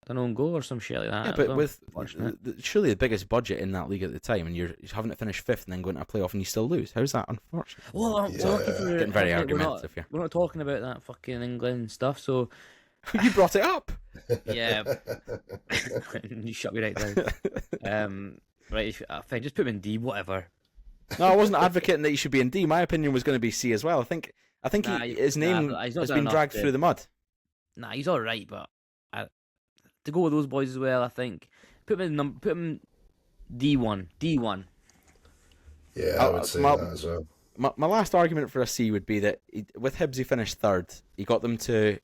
an own goal or some shit like that. Yeah, but Well, with unfortunate. surely the biggest budget in that league at the time, and you're having it finish fifth and then going to a playoff and you still lose. How's that unfortunate? Well, I'm talking for Getting very we're argumentative here. We're not talking about that fucking England stuff, so You brought it up. yeah. You shut me right down. Right, fine, just put him in D, whatever. No, I wasn't advocating that he should be in D. My opinion was going to be C as well. I think Nah, his name but he's not has done been enough dragged to- through the mud. Nah, he's all right, but to go with those boys as well, I think put him in put him D1. Yeah, I would say that as well. My last argument for a C would be that with Hibs he finished third. He got them to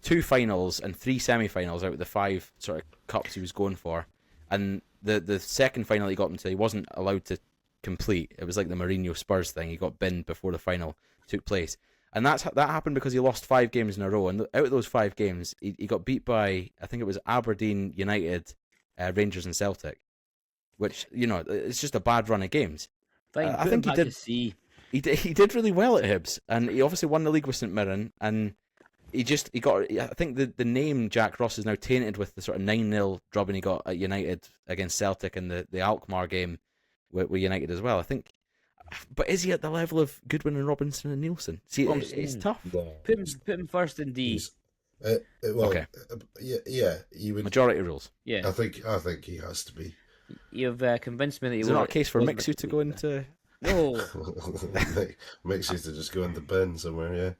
2 finals and 3 semi-finals out of the 5 sort of cups he was going for, and the second final he got them to, he wasn't allowed to complete. It was like the Mourinho Spurs thing. He got binned before the final took place, and that happened because he lost 5 games in a row. And out of those 5 games, he got beat by, I think it was Aberdeen, United, Rangers, and Celtic, which, you know, it's just a bad run of games. Fine, I put think him he back did. to C. He did really well at Hibs, and he obviously won the league with St Mirren, and he got. I think the name Jack Ross is now tainted with the sort of 9-0 drubbing he got at United against Celtic and the Alkmaar game with United as well. I think, but is he at the level of Goodwin and Robinson and Nielsen? See, I'm it's saying. tough. No. Put him first in D. Well, Okay. Yeah, you would. Majority rules. Yeah, I think he has to be. you've convinced me that Is you there were not a case for wasn't Mixu to go into? No, Makes you to just go in the bin somewhere. Yeah.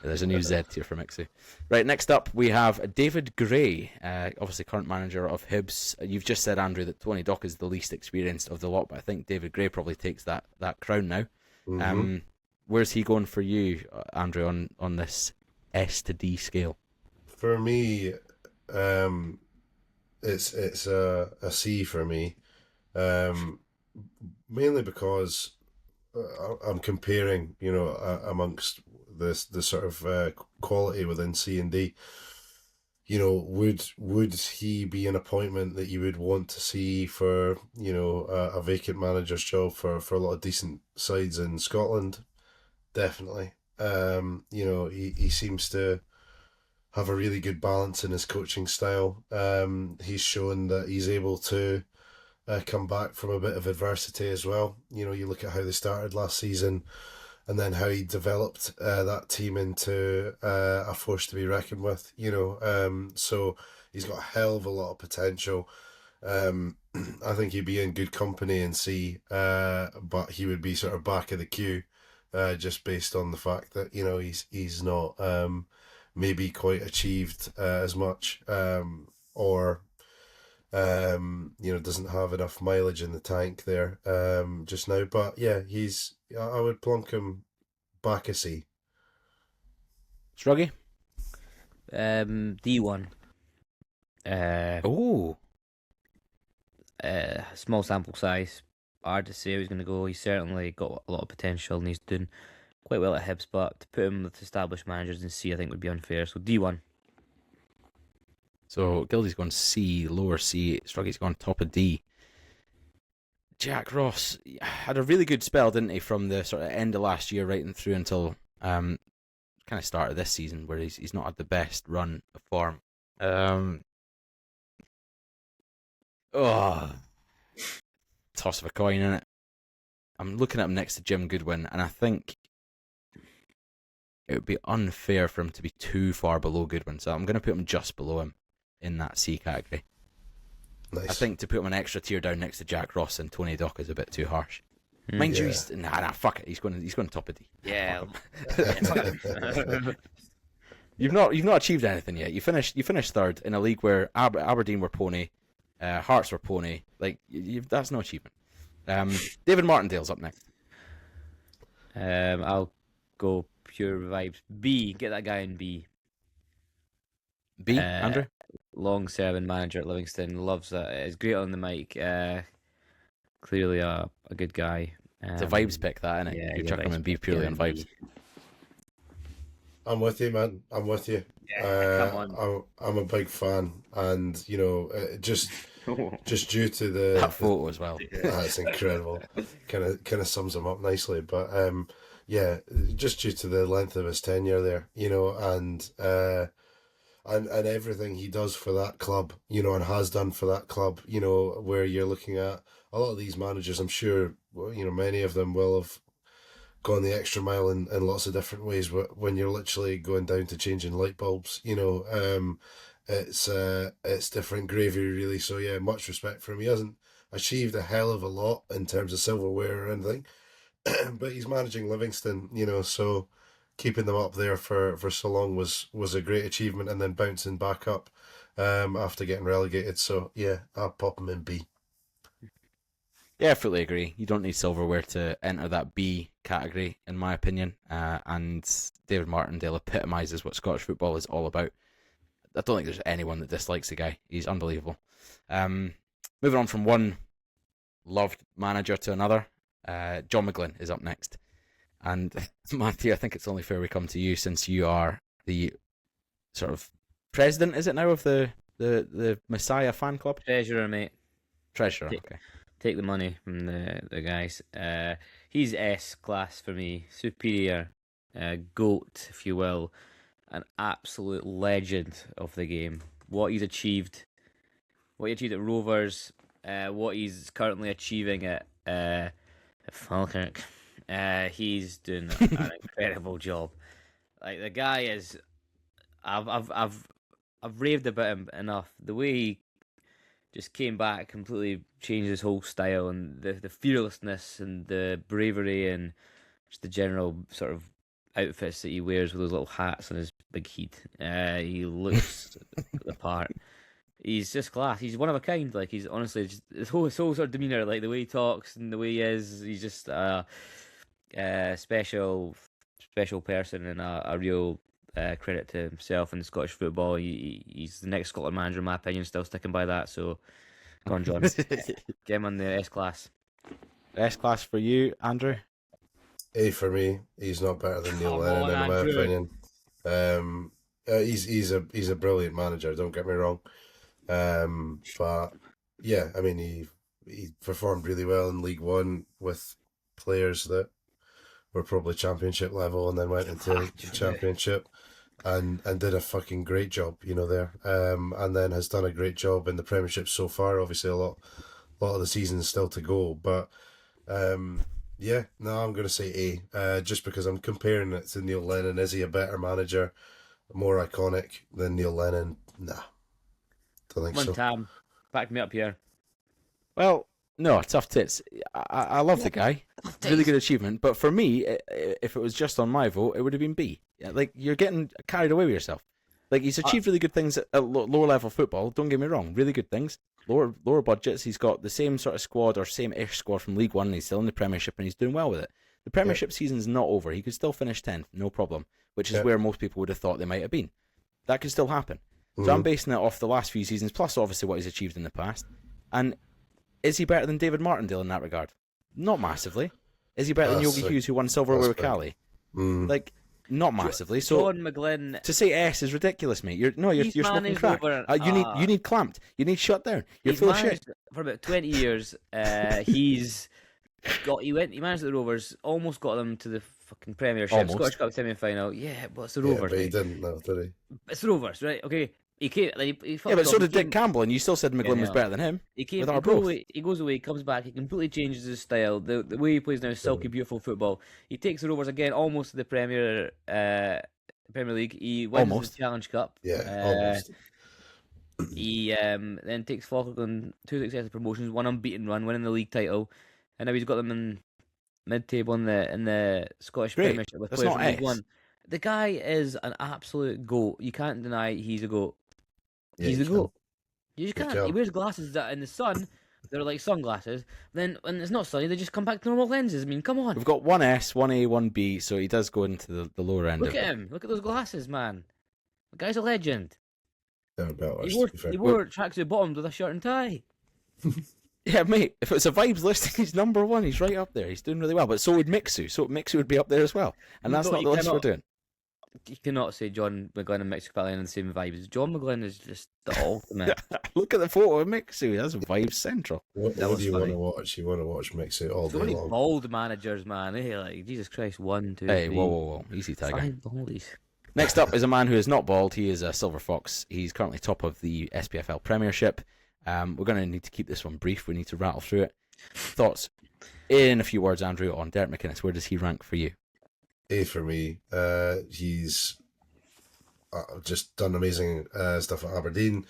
There's a new Z here for Mixu. Right, next up we have David Gray, obviously current manager of Hibs. You've just said, Andrew, that Tony Dock is the least experienced of the lot, but I think David Gray probably takes that crown now. Mm-hmm. Where's he going for you, Andrew, on this S to D scale? For me, it's a C for me, mainly because I'm comparing, you know, amongst the sort of quality within C and D. You know, would he be an appointment that you would want to see for, you know, a vacant manager's job for a lot of decent sides in Scotland? Definitely. You know, he seems to have a really good balance in his coaching style. He's shown that he's able to come back from a bit of adversity as well. You know, you look at how they started last season and then how he developed that team into a force to be reckoned with, you know. So he's got a hell of a lot of potential. I think he'd be in good company in C, but he would be sort of back of the queue, just based on the fact that, you know, he's not maybe quite achieved as much, or you know, doesn't have enough mileage in the tank there just now. But yeah, I would plonk him back a C. Struggy? D1. Oh, Small sample size. Hard to say how he's going to go. He's certainly got a lot of potential and he's doing quite well at Hibs, but to put him with established managers in C, I think would be unfair. So D1. so Gildy's gone C, lower C. Struggy's gone top of D. Jack Ross had a really good spell, didn't he, from the sort of end of last year right and through until kind of start of this season, where he's not had the best run of form. Toss of a coin, innit? I'm looking at him next to Jim Goodwin, and I think it would be unfair for him to be too far below Goodwin, so I'm going to put him just below him in that C category. Nice. I think to put him an extra tier down next to Jack Ross and Tony Dock is a bit too harsh. Mind you, he's fuck it. He's going top of D. Yeah. You've not achieved anything yet. You finished third in a league where Aberdeen were pony, Hearts were pony. Like that's no achievement. David Martindale's up next. I'll go pure vibes. B. Get that guy in B. B. Andrew. Long-serving manager at Livingston. Loves it. Is great on the mic. Clearly a good guy. It's a vibes pick, that, isn't it? You're chucking him in B purely on vibes. I'm with you, man. I'm with you. Yeah, come on. I'm a big fan, and you know, just due to That photo as well. that's incredible. Kind of sums him up nicely. But yeah, just due to the length of his tenure there, you know, and and everything he does for that club, and has done for that club, where you're looking at a lot of these managers, I'm sure, many of them will have gone the extra mile in lots of different ways. When you're literally going down to changing light bulbs, it's different gravy, really. So yeah, much respect for him. He hasn't achieved a hell of a lot in terms of silverware or anything, but he's managing Livingston, so keeping them up there for so long was a great achievement, and then bouncing back up after getting relegated. So yeah, I'll pop him in B. Yeah, I fully agree. You don't need silverware to enter that B category, in my opinion. And David Martindale epitomises what Scottish football is all about. I don't think there's anyone that dislikes the guy. He's unbelievable. Moving on from one loved manager to another, John McGlynn is up next. And Matthew, I think it's only fair we come to you, since you are the sort of president, is it now, of the Messiah fan club? Treasurer, mate. Treasurer, okay. Take the money from the guys. He's S-class for me. Superior. GOAT, if you will. An absolute legend of the game. What he achieved at Rovers, what he's currently achieving at Falkirk. He's doing an incredible job. Like, the guy is, I've raved about him enough. The way he just came back, completely changed his whole style, and the fearlessness and the bravery and just the general sort of outfits that he wears with those little hats on his big head. He looks the part. He's just class. He's one of a kind. Like, he's honestly just, his whole sort of demeanour, like the way he talks and the way he is. He's just a special person, and a real credit to himself and Scottish football. He's the next Scotland manager, in my opinion. Still sticking by that. So, go on, John. Get him on the S class. S class for you, Andrew. A for me. He's not better than Neil Lennon, in my opinion. He's a brilliant manager. Don't get me wrong. But yeah, I mean, he performed really well in League One with players that were probably Championship level, and then went into Championship and did a fucking great job, there. And then has done a great job in the Premiership so far. Obviously, a lot of the season is still to go, but yeah, no, I'm going to say A, just because I'm comparing it to Neil Lennon. Is he a better manager, more iconic than Neil Lennon? Nah, don't think so. Tam, back me up here. Well, no, tough tits. I love the guy. Really good achievement. But for me, if it was just on my vote, it would have been B. Like, you're getting carried away with yourself. Like, he's achieved really good things at lower level football. Don't get me wrong, really good things. Lower budgets. He's got the same sort of squad, or same-ish squad from League One. And he's still in the Premiership, and he's doing well with it. The Premiership season's not over. He could still finish 10th, no problem. Which is where most people would have thought they might have been. That could still happen. So I'm basing it off the last few seasons, plus obviously what he's achieved in the past. And is he better than David Martindale in that regard? Not massively. Is he better than Yogi Hughes, who won silverware with Cali? Like, not massively. So John McGlynn, to say S is ridiculous, mate. You're smoking crack. You need clamped. You need shut down. You're full of shit. For about 20 years, he managed the Rovers, almost got them to the fucking Premiership, Scottish Cup semi-final. Yeah, but it's the Rovers. But he didn't, though, did he? It's the Rovers, right? Okay. He came. But so did Dick Campbell, and you still said McGlynn was better than him. He goes away, comes back. He completely changes his style. The way he plays now is silky, beautiful football. He takes the Rovers again, almost to the Premier League. He wins the Challenge Cup. Yeah, almost. He then takes Falkirk on 2 successive promotions, one unbeaten run, winning the league title, and now he's got them in mid-table in the Scottish Premiership with players in League One. The guy is an absolute goat. You can't deny he's a goat. He's a goat. You just can't. He wears glasses that in the sun, they're like sunglasses. Then when it's not sunny, they just come back to normal lenses. I mean, come on. We've got 1S, 1A, 1B, so he does go into the lower end. Look at him. Look at those glasses, man. The guy's a legend. He wore tracksuit bottoms with a shirt and tie. Yeah, mate. If it's a vibes listing, he's number one. He's right up there. He's doing really well. But so would Mixu. So Mixu would be up there as well. And that's not the list we're doing. You cannot say John McGlynn and Mixu are in the same vibes. John McGlynn is just the ultimate. Look at the photo of Mixu. That's vibes central. What do you want to watch? You want to watch Mixu all day long. So many bald managers, man. Hey, like, Jesus Christ, 1, 2, 3. Hey, whoa. Easy, Tiger. 5 baldies. Next up is a man who is not bald. He is a Silver Fox. He's currently top of the SPFL Premiership. We're going to need to keep this one brief. We need to rattle through it. Thoughts in a few words, Andrew, on Derek McInnes. Where does he rank for you? A for me. He's just done amazing stuff at Aberdeen.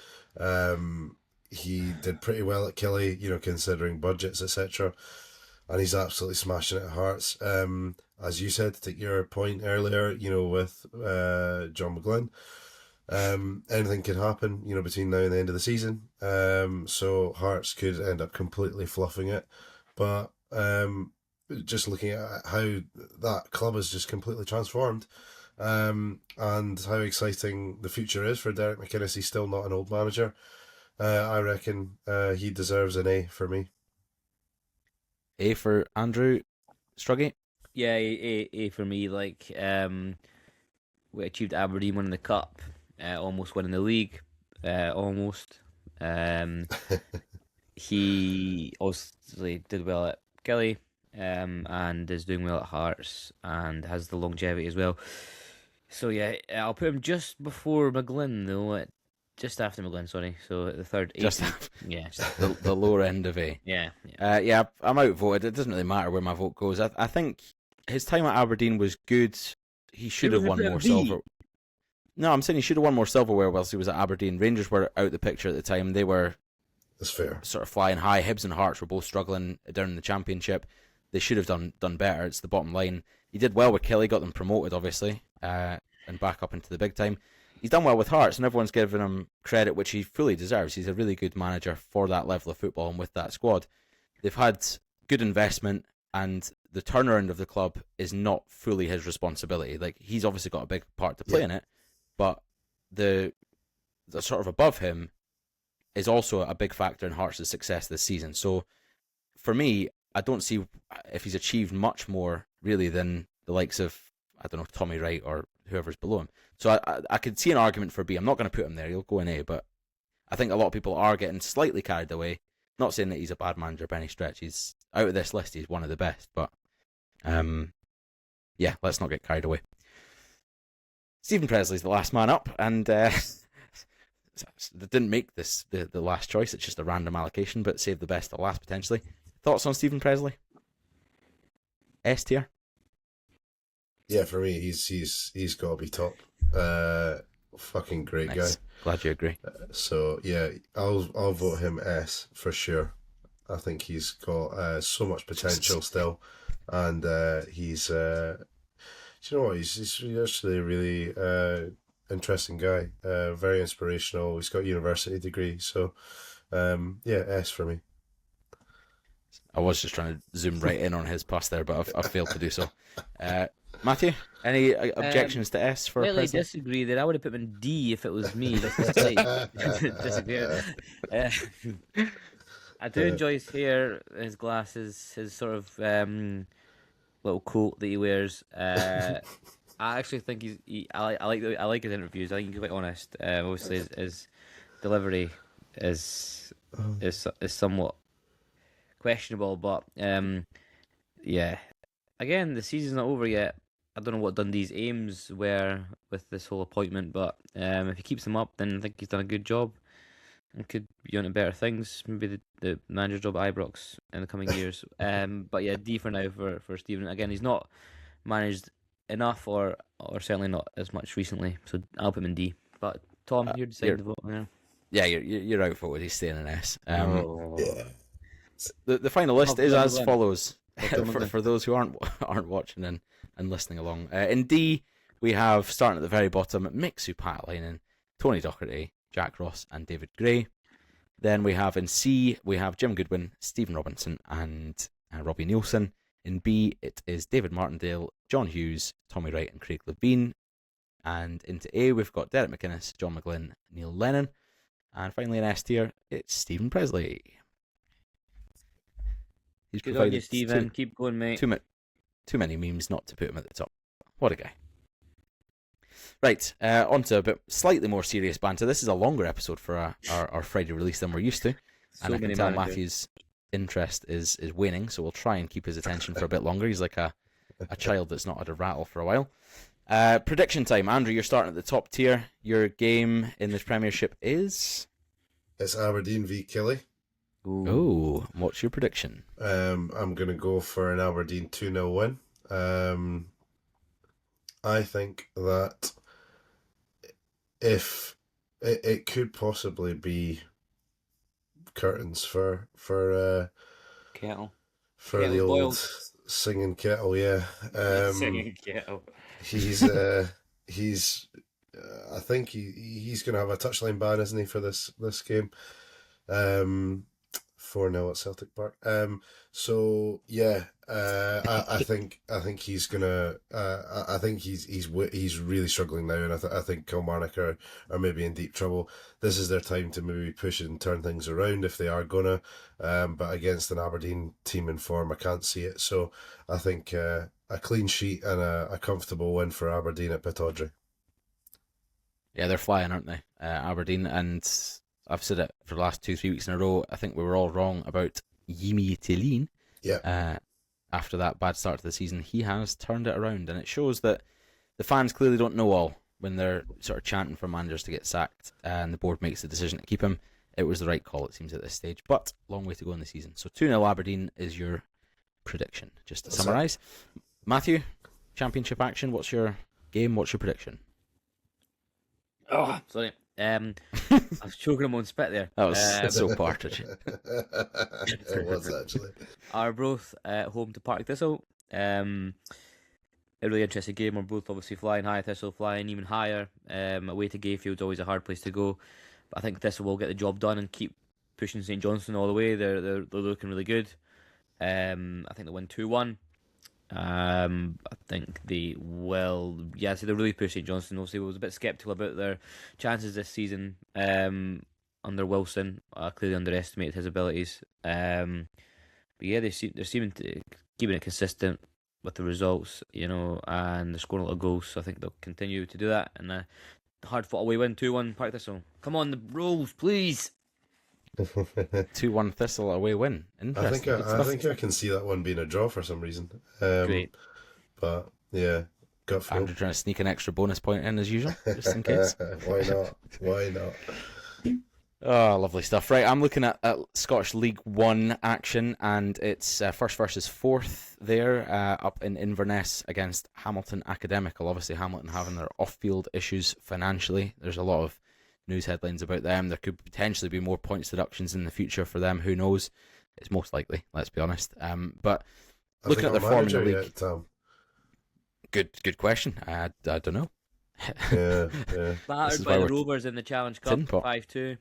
He did pretty well at Killie, considering budgets, etc. And he's absolutely smashing it at Hearts. As you said, to take your point earlier, with John McGlynn, anything could happen, between now and the end of the season. So Hearts could end up completely fluffing it. But just looking at how that club has just completely transformed, and how exciting the future is for Derek McInnes. He's still not an old manager. I reckon he deserves an A for me. A for Andrew Struggy? Yeah, A for me. Like, we achieved Aberdeen winning the cup, almost winning the league, almost. He obviously did well at Killie, and is doing well at Hearts, and has the longevity as well. So yeah, I'll put him just before McGlynn, though. Just after McGlynn, sorry. So the third. Just yeah, the lower end of A. yeah. I'm outvoted. It doesn't really matter where my vote goes. I think his time at Aberdeen was good. He should have won more silver. No, I'm saying he should have won more silverware whilst he was at Aberdeen. Rangers were out the picture at the time. They were That's fair. Sort of flying high. Hibs and Hearts were both struggling down in the Championship. They should have done better. It's the bottom line. He did well with Killie, got them promoted, obviously, and back up into the big time. He's done well with Hearts, and everyone's given him credit, which he fully deserves. He's a really good manager for that level of football and with that squad. They've had good investment, and the turnaround of the club is not fully his responsibility. Like, he's obviously got a big part to play in it, but the sort of above him is also a big factor in Hearts' success this season. So, for me, I don't see if he's achieved much more, really, than the likes of, I don't know, Tommy Wright or whoever's below him. So I could see an argument for B. I'm not going to put him there. He'll go in A, but I think a lot of people are getting slightly carried away. Not saying that he's a bad manager by any stretch. He's out of this list. He's one of the best, but yeah, let's not get carried away. Steven Pressley's the last man up, and they didn't make this the last choice. It's just a random allocation, but save the best at last potentially. Thoughts on Steven Pressley? S tier. Yeah, for me, he's got to be top. Fucking great guy. Glad you agree. So yeah, I'll vote him S for sure. I think he's got so much potential still, and he's you know what, he's actually a really interesting guy. Very inspirational. He's got a university degree, so yeah, S for me. I was just trying to zoom right in on his pass there, but I've failed to do so. Matthew, any objections to S for Well, I Presley? disagree there. I would have put him in D if it was me. That's a slight disagree. I do enjoy his hair, his glasses, his sort of little coat that he wears. I actually think I like his interviews. I think he's quite honest. Obviously, his delivery is somewhat questionable, but yeah. Again, the season's not over yet. I don't know what Dundee's aims were with this whole appointment, but if he keeps them up, then I think he's done a good job and could be on to better things. Maybe the manager job at Ibrox in the coming years. But yeah, D for now for Stephen. Again, he's not managed enough, or certainly not as much recently. So I'll put him in D. But Tom, you're deciding to vote. Yeah, you're outvoted. He's staying in S. Yeah. The final list is as follows. for those who aren't watching and listening along. In D, we have, starting at the very bottom, Mixu Patalainen, Tony Docherty, Jack Ross, and David Gray. Then we have in C, we have Jim Goodwin, Stephen Robinson, and Robbie Nielsen. In B, it is David Martindale, John Hughes, Tommy Wright, and Craig Levein. And into A, we've got Derek McInnes, John McGlynn, Neil Lennon. And finally in S tier, it's Steven Pressley. He's Good on you, Stephen. Keep going, mate. Too many memes not to put him at the top. What a guy. Right, on to a bit slightly more serious banter. This is a longer episode for our Friday release than we're used to. And I can tell Matthew's interest is waning, so we'll try and keep his attention for a bit longer. He's like a child that's not had a rattle for a while. Prediction time. Andrew, you're starting at the top tier. Your game in this Premiership is? It's Aberdeen v Killie. Oh, what's your prediction? I'm going to go for an Aberdeen 2-0 win. I think that if it could possibly be curtains for Kettle. for Kettle the old boiled. singing kettle, yeah. Singing kettle. He's I think he's going to have a touchline ban, isn't he, for this game? 4-0 at Celtic Park. So yeah, I think he's gonna. I think he's really struggling now, and I think Kilmarnock are maybe in deep trouble. This is their time to maybe push and turn things around if they are gonna. But against an Aberdeen team in form, I can't see it. So I think a clean sheet and a comfortable win for Aberdeen at Pittodrie. Yeah, they're flying, aren't they? Aberdeen, and I've said it for the last 2-3 weeks in a row. I think we were all wrong about Yimi Tillin. Yeah. After that bad start to the season, he has turned it around, and it shows that the fans clearly don't know all when they're sort of chanting for managers to get sacked, and the board makes the decision to keep him. It was the right call, it seems, at this stage, but long way to go in the season. So 2-0 Aberdeen is your prediction. Just to summarise, Matthew, Championship action. What's your game? What's your prediction? Oh, sorry. I was choking him on spit there. That was so partridge. It was actually. Arbroath home to Partick Thistle. A really interesting game. We're both obviously flying high. Thistle flying even higher. Away to Gayfield's always a hard place to go, but I think Thistle will get the job done and keep pushing St Johnstone all the way. They're looking really good. I think they'll win 2-1. I think they will. Yeah, so they're really pushing Johnstone. Obviously, I was a bit sceptical about their chances this season under Wilson. I clearly underestimated his abilities. But yeah, they're seeming to keeping it consistent with the results, and they're scoring a lot of goals. So I think they'll continue to do that. And hard fought away win 2-1 Park Thistle. Come on, the Rolls, please. 2-1 Thistle away win. Interesting. I think I can see that one being a draw for some reason. Great. But yeah, gut feel. Andrew trying to sneak an extra bonus point in as usual, just in case. Why not? Oh, lovely stuff. Right, I'm looking at Scottish League One action, and it's first versus fourth there, up in Inverness against Hamilton Academical. Obviously, Hamilton having their off-field issues financially. There's a lot of news headlines about them. There could potentially be more points deductions in the future for them. Who knows? It's most likely, let's be honest. But looking at their form in the league, good question. I don't know. Yeah. Battered by the Rovers in the Challenge Cup, Tinpot. 5-2.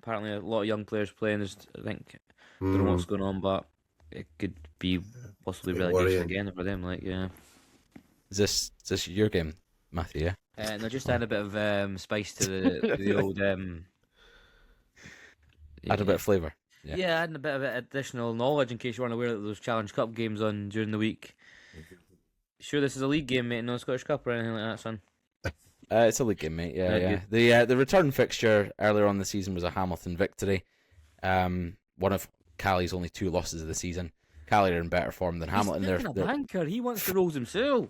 Apparently a lot of young players playing. I think don't know what's going on, but it could be possibly relegation again for them. Is this your game, Matthew? Yeah. And I just add a bit of spice to the old. Add a bit of flavour. Yeah, adding a bit of additional knowledge in case you weren't aware that those Challenge Cup games on during the week. Sure, this is a league game, mate, no Scottish Cup or anything like that, son. It's a league game, mate. Yeah. The return fixture earlier on the season was a Hamilton victory. One of Callie's only 2 losses of the season. Callie are in better form than Hamilton. He's a banker. He wants the Rolls himself.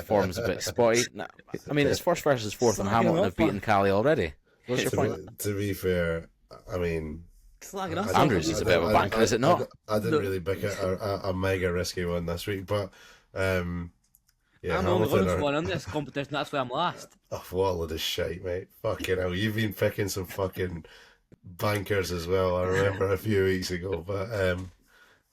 Form's a bit spotty. No, I mean, it's first versus fourth, and Hamilton have beaten Callie already. What's your point? To be fair, I mean, Andrews is a bit of a banker, is it not? I didn't really pick a mega risky one this week, but yeah, I'm the only one in this competition. That's why I'm last. Oh, what a load of shite, mate! Fucking hell, you've been picking some fucking bankers as well. I remember a few weeks ago, but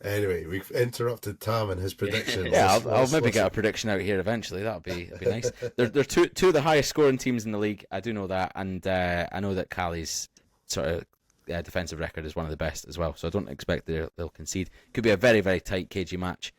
anyway, we've interrupted Tam and his prediction. Yeah, I'll maybe get a prediction out here eventually. That'd be nice. They're two of the highest scoring teams in the league. I do know that, and I know that Callie's sort of defensive record is one of the best as well. So I don't expect they'll concede. Could be a very, very tight, cagey match.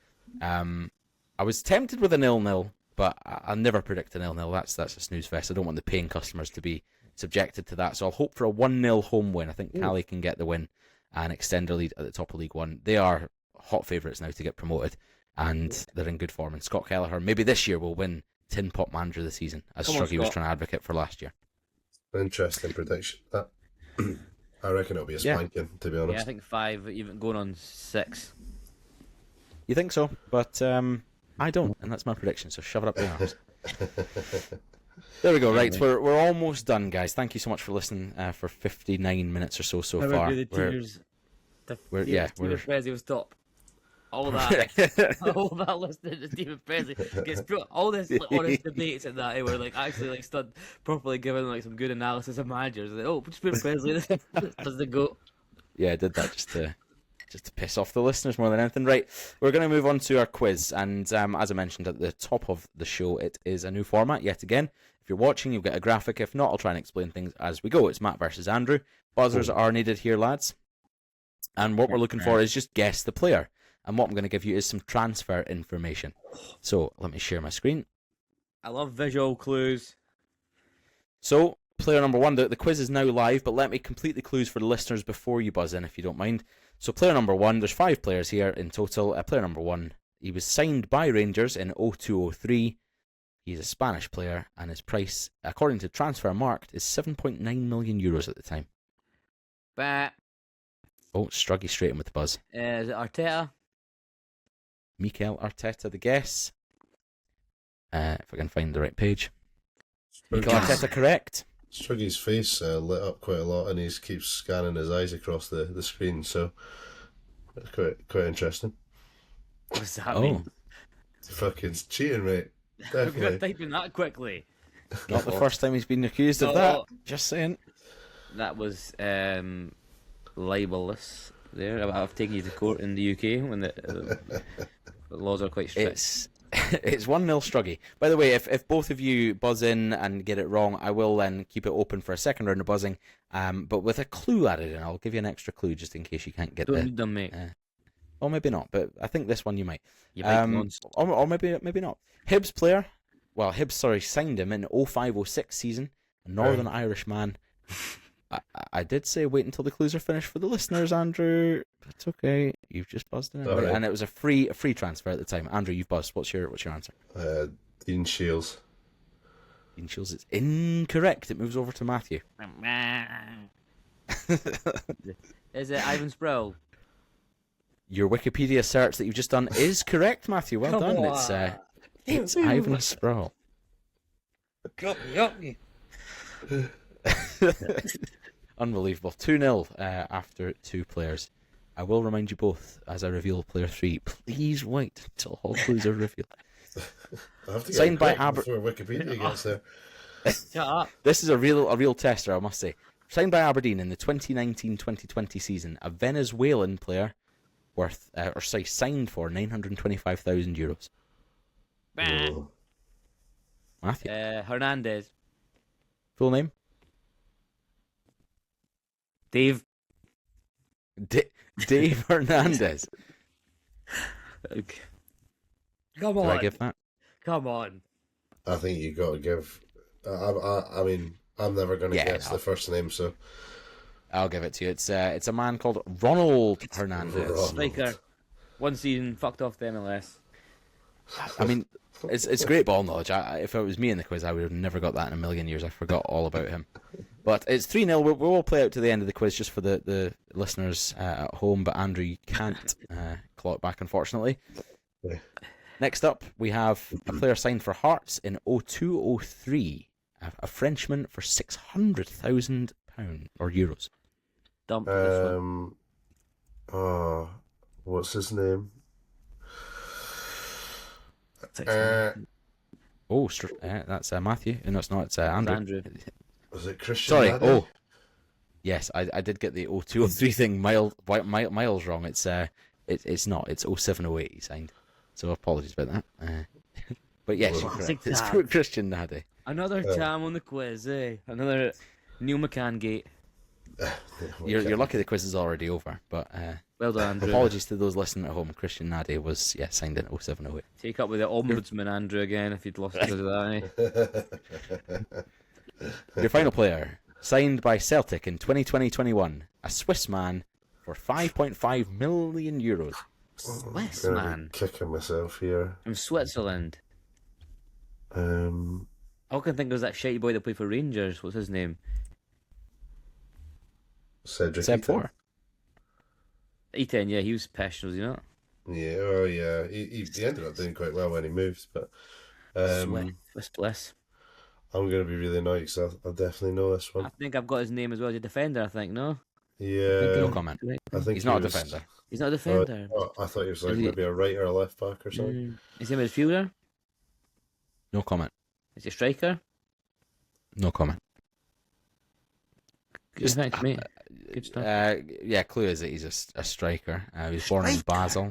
I was tempted with a 0-0, but I'll never predict a 0-0. That's a snooze fest. I don't want the paying customers to be subjected to that. So I'll hope for a 1-0 home win. I think Callie can get the win and extend their lead at the top of League One. They are hot favourites now to get promoted, and they're in good form. And Scott Kelleher, maybe this year, will win Tinpot Manager of the Season, as Struggy was trying to advocate for last year. Interesting prediction. I reckon it'll be a spanking, to be honest. Yeah, I think 5, even going on 6. You think so? But I don't, and that's my prediction, so shove it up your arse. There we go, right, we're almost done, guys. Thank you so much for listening for 59 minutes or so far. The Steven Pressley was top. All that, all that listening to Steven Pressley gets put, all this honest debates and that, we're like actually like stood properly giving like some good analysis of managers. Like, Steven Pressley does the goat. Yeah, I did that just to piss off the listeners more than anything. Right, we're going to move on to our quiz, and as I mentioned at the top of the show, it is a new format yet again. If you're watching, you'll get a graphic. If not, I'll try and explain things as we go. It's Matt versus Andrew. Buzzers are needed here, lads. And what we're looking for is just guess the player. And what I'm going to give you is some transfer information. So let me share my screen. I love visual clues. So player number one, the quiz is now live, but let me complete the clues for the listeners before you buzz in, if you don't mind. So player number one, there's 5 players here in total. Player number one, he was signed by Rangers in 02-03. He's a Spanish player, and his price, according to Transfermarkt, is €7.9 million at the time. Bah. Oh, Struggy straight in with the buzz. Is it Arteta? Mikel Arteta, the guess. If I can find the right page. Mikel Arteta, correct. Struggy's face lit up quite a lot, and he keeps scanning his eyes across the screen, so quite interesting. What does that mean? Fucking cheating, mate. Definitely. We're typing that quickly. Not the first time he's been accused of that. Just saying. That was libelous. There, I've taken you to court in the UK when the laws are quite strict. It's 1-0 Struggy. By the way, if both of you buzz in and get it wrong, I will then keep it open for a second round of buzzing, but with a clue added in. I'll give you an extra clue just in case you can't get Don't need them, mate. Or maybe not, but I think this one you might. You might or maybe not. Hibs player. Well, Hibs, signed him in 05-06 season. A Northern Irish man. I did say wait until the clues are finished for the listeners, Andrew. It's okay. You've just buzzed in it. Right. And it was a free transfer at the time. Andrew, you've buzzed. What's your answer? Dean Shields. Dean Shields is incorrect. It moves over to Matthew. Is it Ivan Sproul? Your Wikipedia search that you've just done is correct, Matthew. Well done. It's Ivan Sproul. Unbelievable. 2-0 after 2 players. I will remind you both as I reveal player 3. Please wait until all clues are revealed. I have to Signed by before Wikipedia gets there. Shut up. This is a real tester, I must say. Signed by Aberdeen in the 2019-2020 season, a Venezuelan player signed for €925,000. Matthew. Hernandez. Full name? Dave. Dave Hernandez. Okay. Come on. Do I give that? Come on. I think you got to give. I mean, I'm never going to guess the first name, so I'll give it to you. It's a man called Ronald Hernandez. Striker. One season, fucked off the MLS. I mean, it's great ball knowledge. If it was me in the quiz, I would have never got that in a million years. I forgot all about him. But it's 3-0. We'll all play out to the end of the quiz just for the listeners at home. But Andrew, you can't claw it back, unfortunately. Yeah. Next up, we have a player signed for Hearts in 02-03. A Frenchman for £600,000 or euros. Dump this one. What's his name? That's Matthew. No, it's not. It's Andrew. Was it Christian? Sorry. Nade? Yes, I did get the 02-03 thing miles wrong. It's not. It's 07-08 he signed. So apologies about that. But yes, you're correct. It's Christian Nade. Another time on the quiz, eh? Another Neil McCann gate. You're lucky the quiz is already over, but well done, Andrew. Apologies to those listening at home. Christian Nade was signed in 07-08. Take up with the ombudsman, Andrew, again if you'd lost because of that. Eh? Your final player, signed by Celtic in 2020-21, a Swiss man for €5.5 million. Swiss I'm man, kicking myself here. from Switzerland. All I can think of was that shitty boy that played for Rangers. What's his name? Cedric Seb Eaton. 4. Eaton, yeah, he was passionate, was he not? Yeah, oh yeah. He ended up doing quite well when he moved, but Bliss. I'm going to be really annoyed because I definitely know this I one. think I've got his name as well as a defender, I think, no? Yeah. No comment. I think He's not a was- defender. He's not a defender. I thought he was like Is he- maybe a right or a left back or something. Is he a midfielder? No comment. Is he a striker? No comment. Good, thanks, mate. Good stuff. Yeah, clue is that he's a striker. He was born in Basel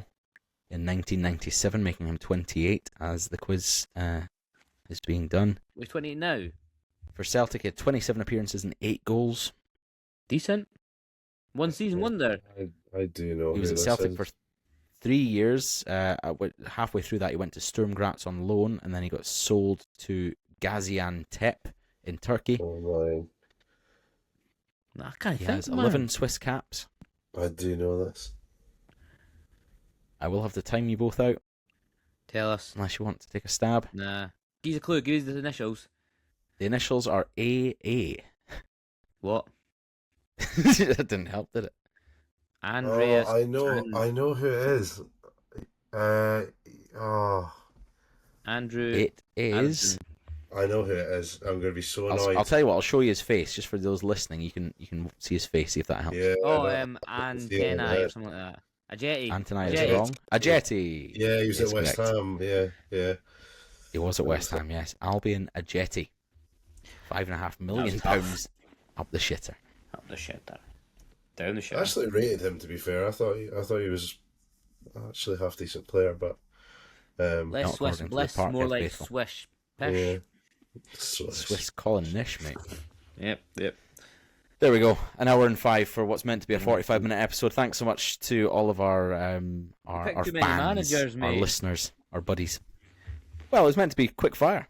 in 1997, making him 28 as the quiz is being done. We're 28 now. For Celtic, he had 27 appearances and 8 goals. Decent. One season wonder. I do know. He was who at this Celtic is. for 3 years. Halfway through that, he went to Sturm Graz on loan, and then he got sold to Gaziantep in Turkey. Oh my! I can't He think, has man. 11 Swiss caps. I do know this. I will have to time you both out, Tell us. unless you want to take a stab. Nah. Give us a clue. Give us the initials. The initials are AA. What? That didn't help, did it? Andreas. I know who it is. Andrew. It is. I know who it is. I'm going to be so I'll annoyed. tell you what. I'll show you his face, just for those listening. You can see his face. See if that helps. Yeah. Oh, I know. Antennae or something like that. Ajeti. Antony Ajeti. is wrong. Ajeti. Yeah, he was is at West correct. Ham. Yeah. He was at West Ham. Yes, Albion Ajeti. £5.5 million tough. up the shitter. Up the shitter. Down the I shitter. actually rated him. To be fair, I thought he was actually a half decent player, but Less Not Swiss according to the bliss, Park more F like faithful. Swish yeah. pish. Swiss Colin Nish, mate. Yep. There we go. An hour and 5 for what's meant to be a 45-minute episode. Thanks so much to all of our picked too many fans, managers, our mate. listeners, our buddies. Well, it was meant to be quick fire.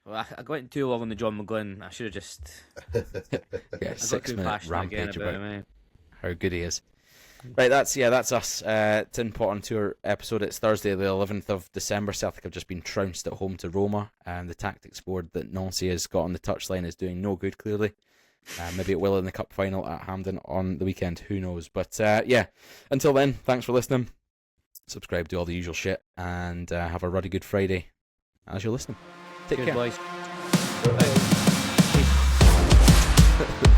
Well, I went too long on the John McGlynn. I should have just. Yeah, I got 6 too minute passionate again rampage about about him. how good he is. Right, that's us. Tinpot on Tour episode. It's Thursday, the 11th of December. Celtic have just been trounced at home to Roma, and the tactics board that Nancy has got on the touchline is doing no good, clearly. Maybe it will in the cup final at Hampden on the weekend. Who knows? But yeah, until then, thanks for listening. Subscribe, do all the usual shit, and have a ruddy good Friday as you're listening. Take Good care. boys. Right. Peace.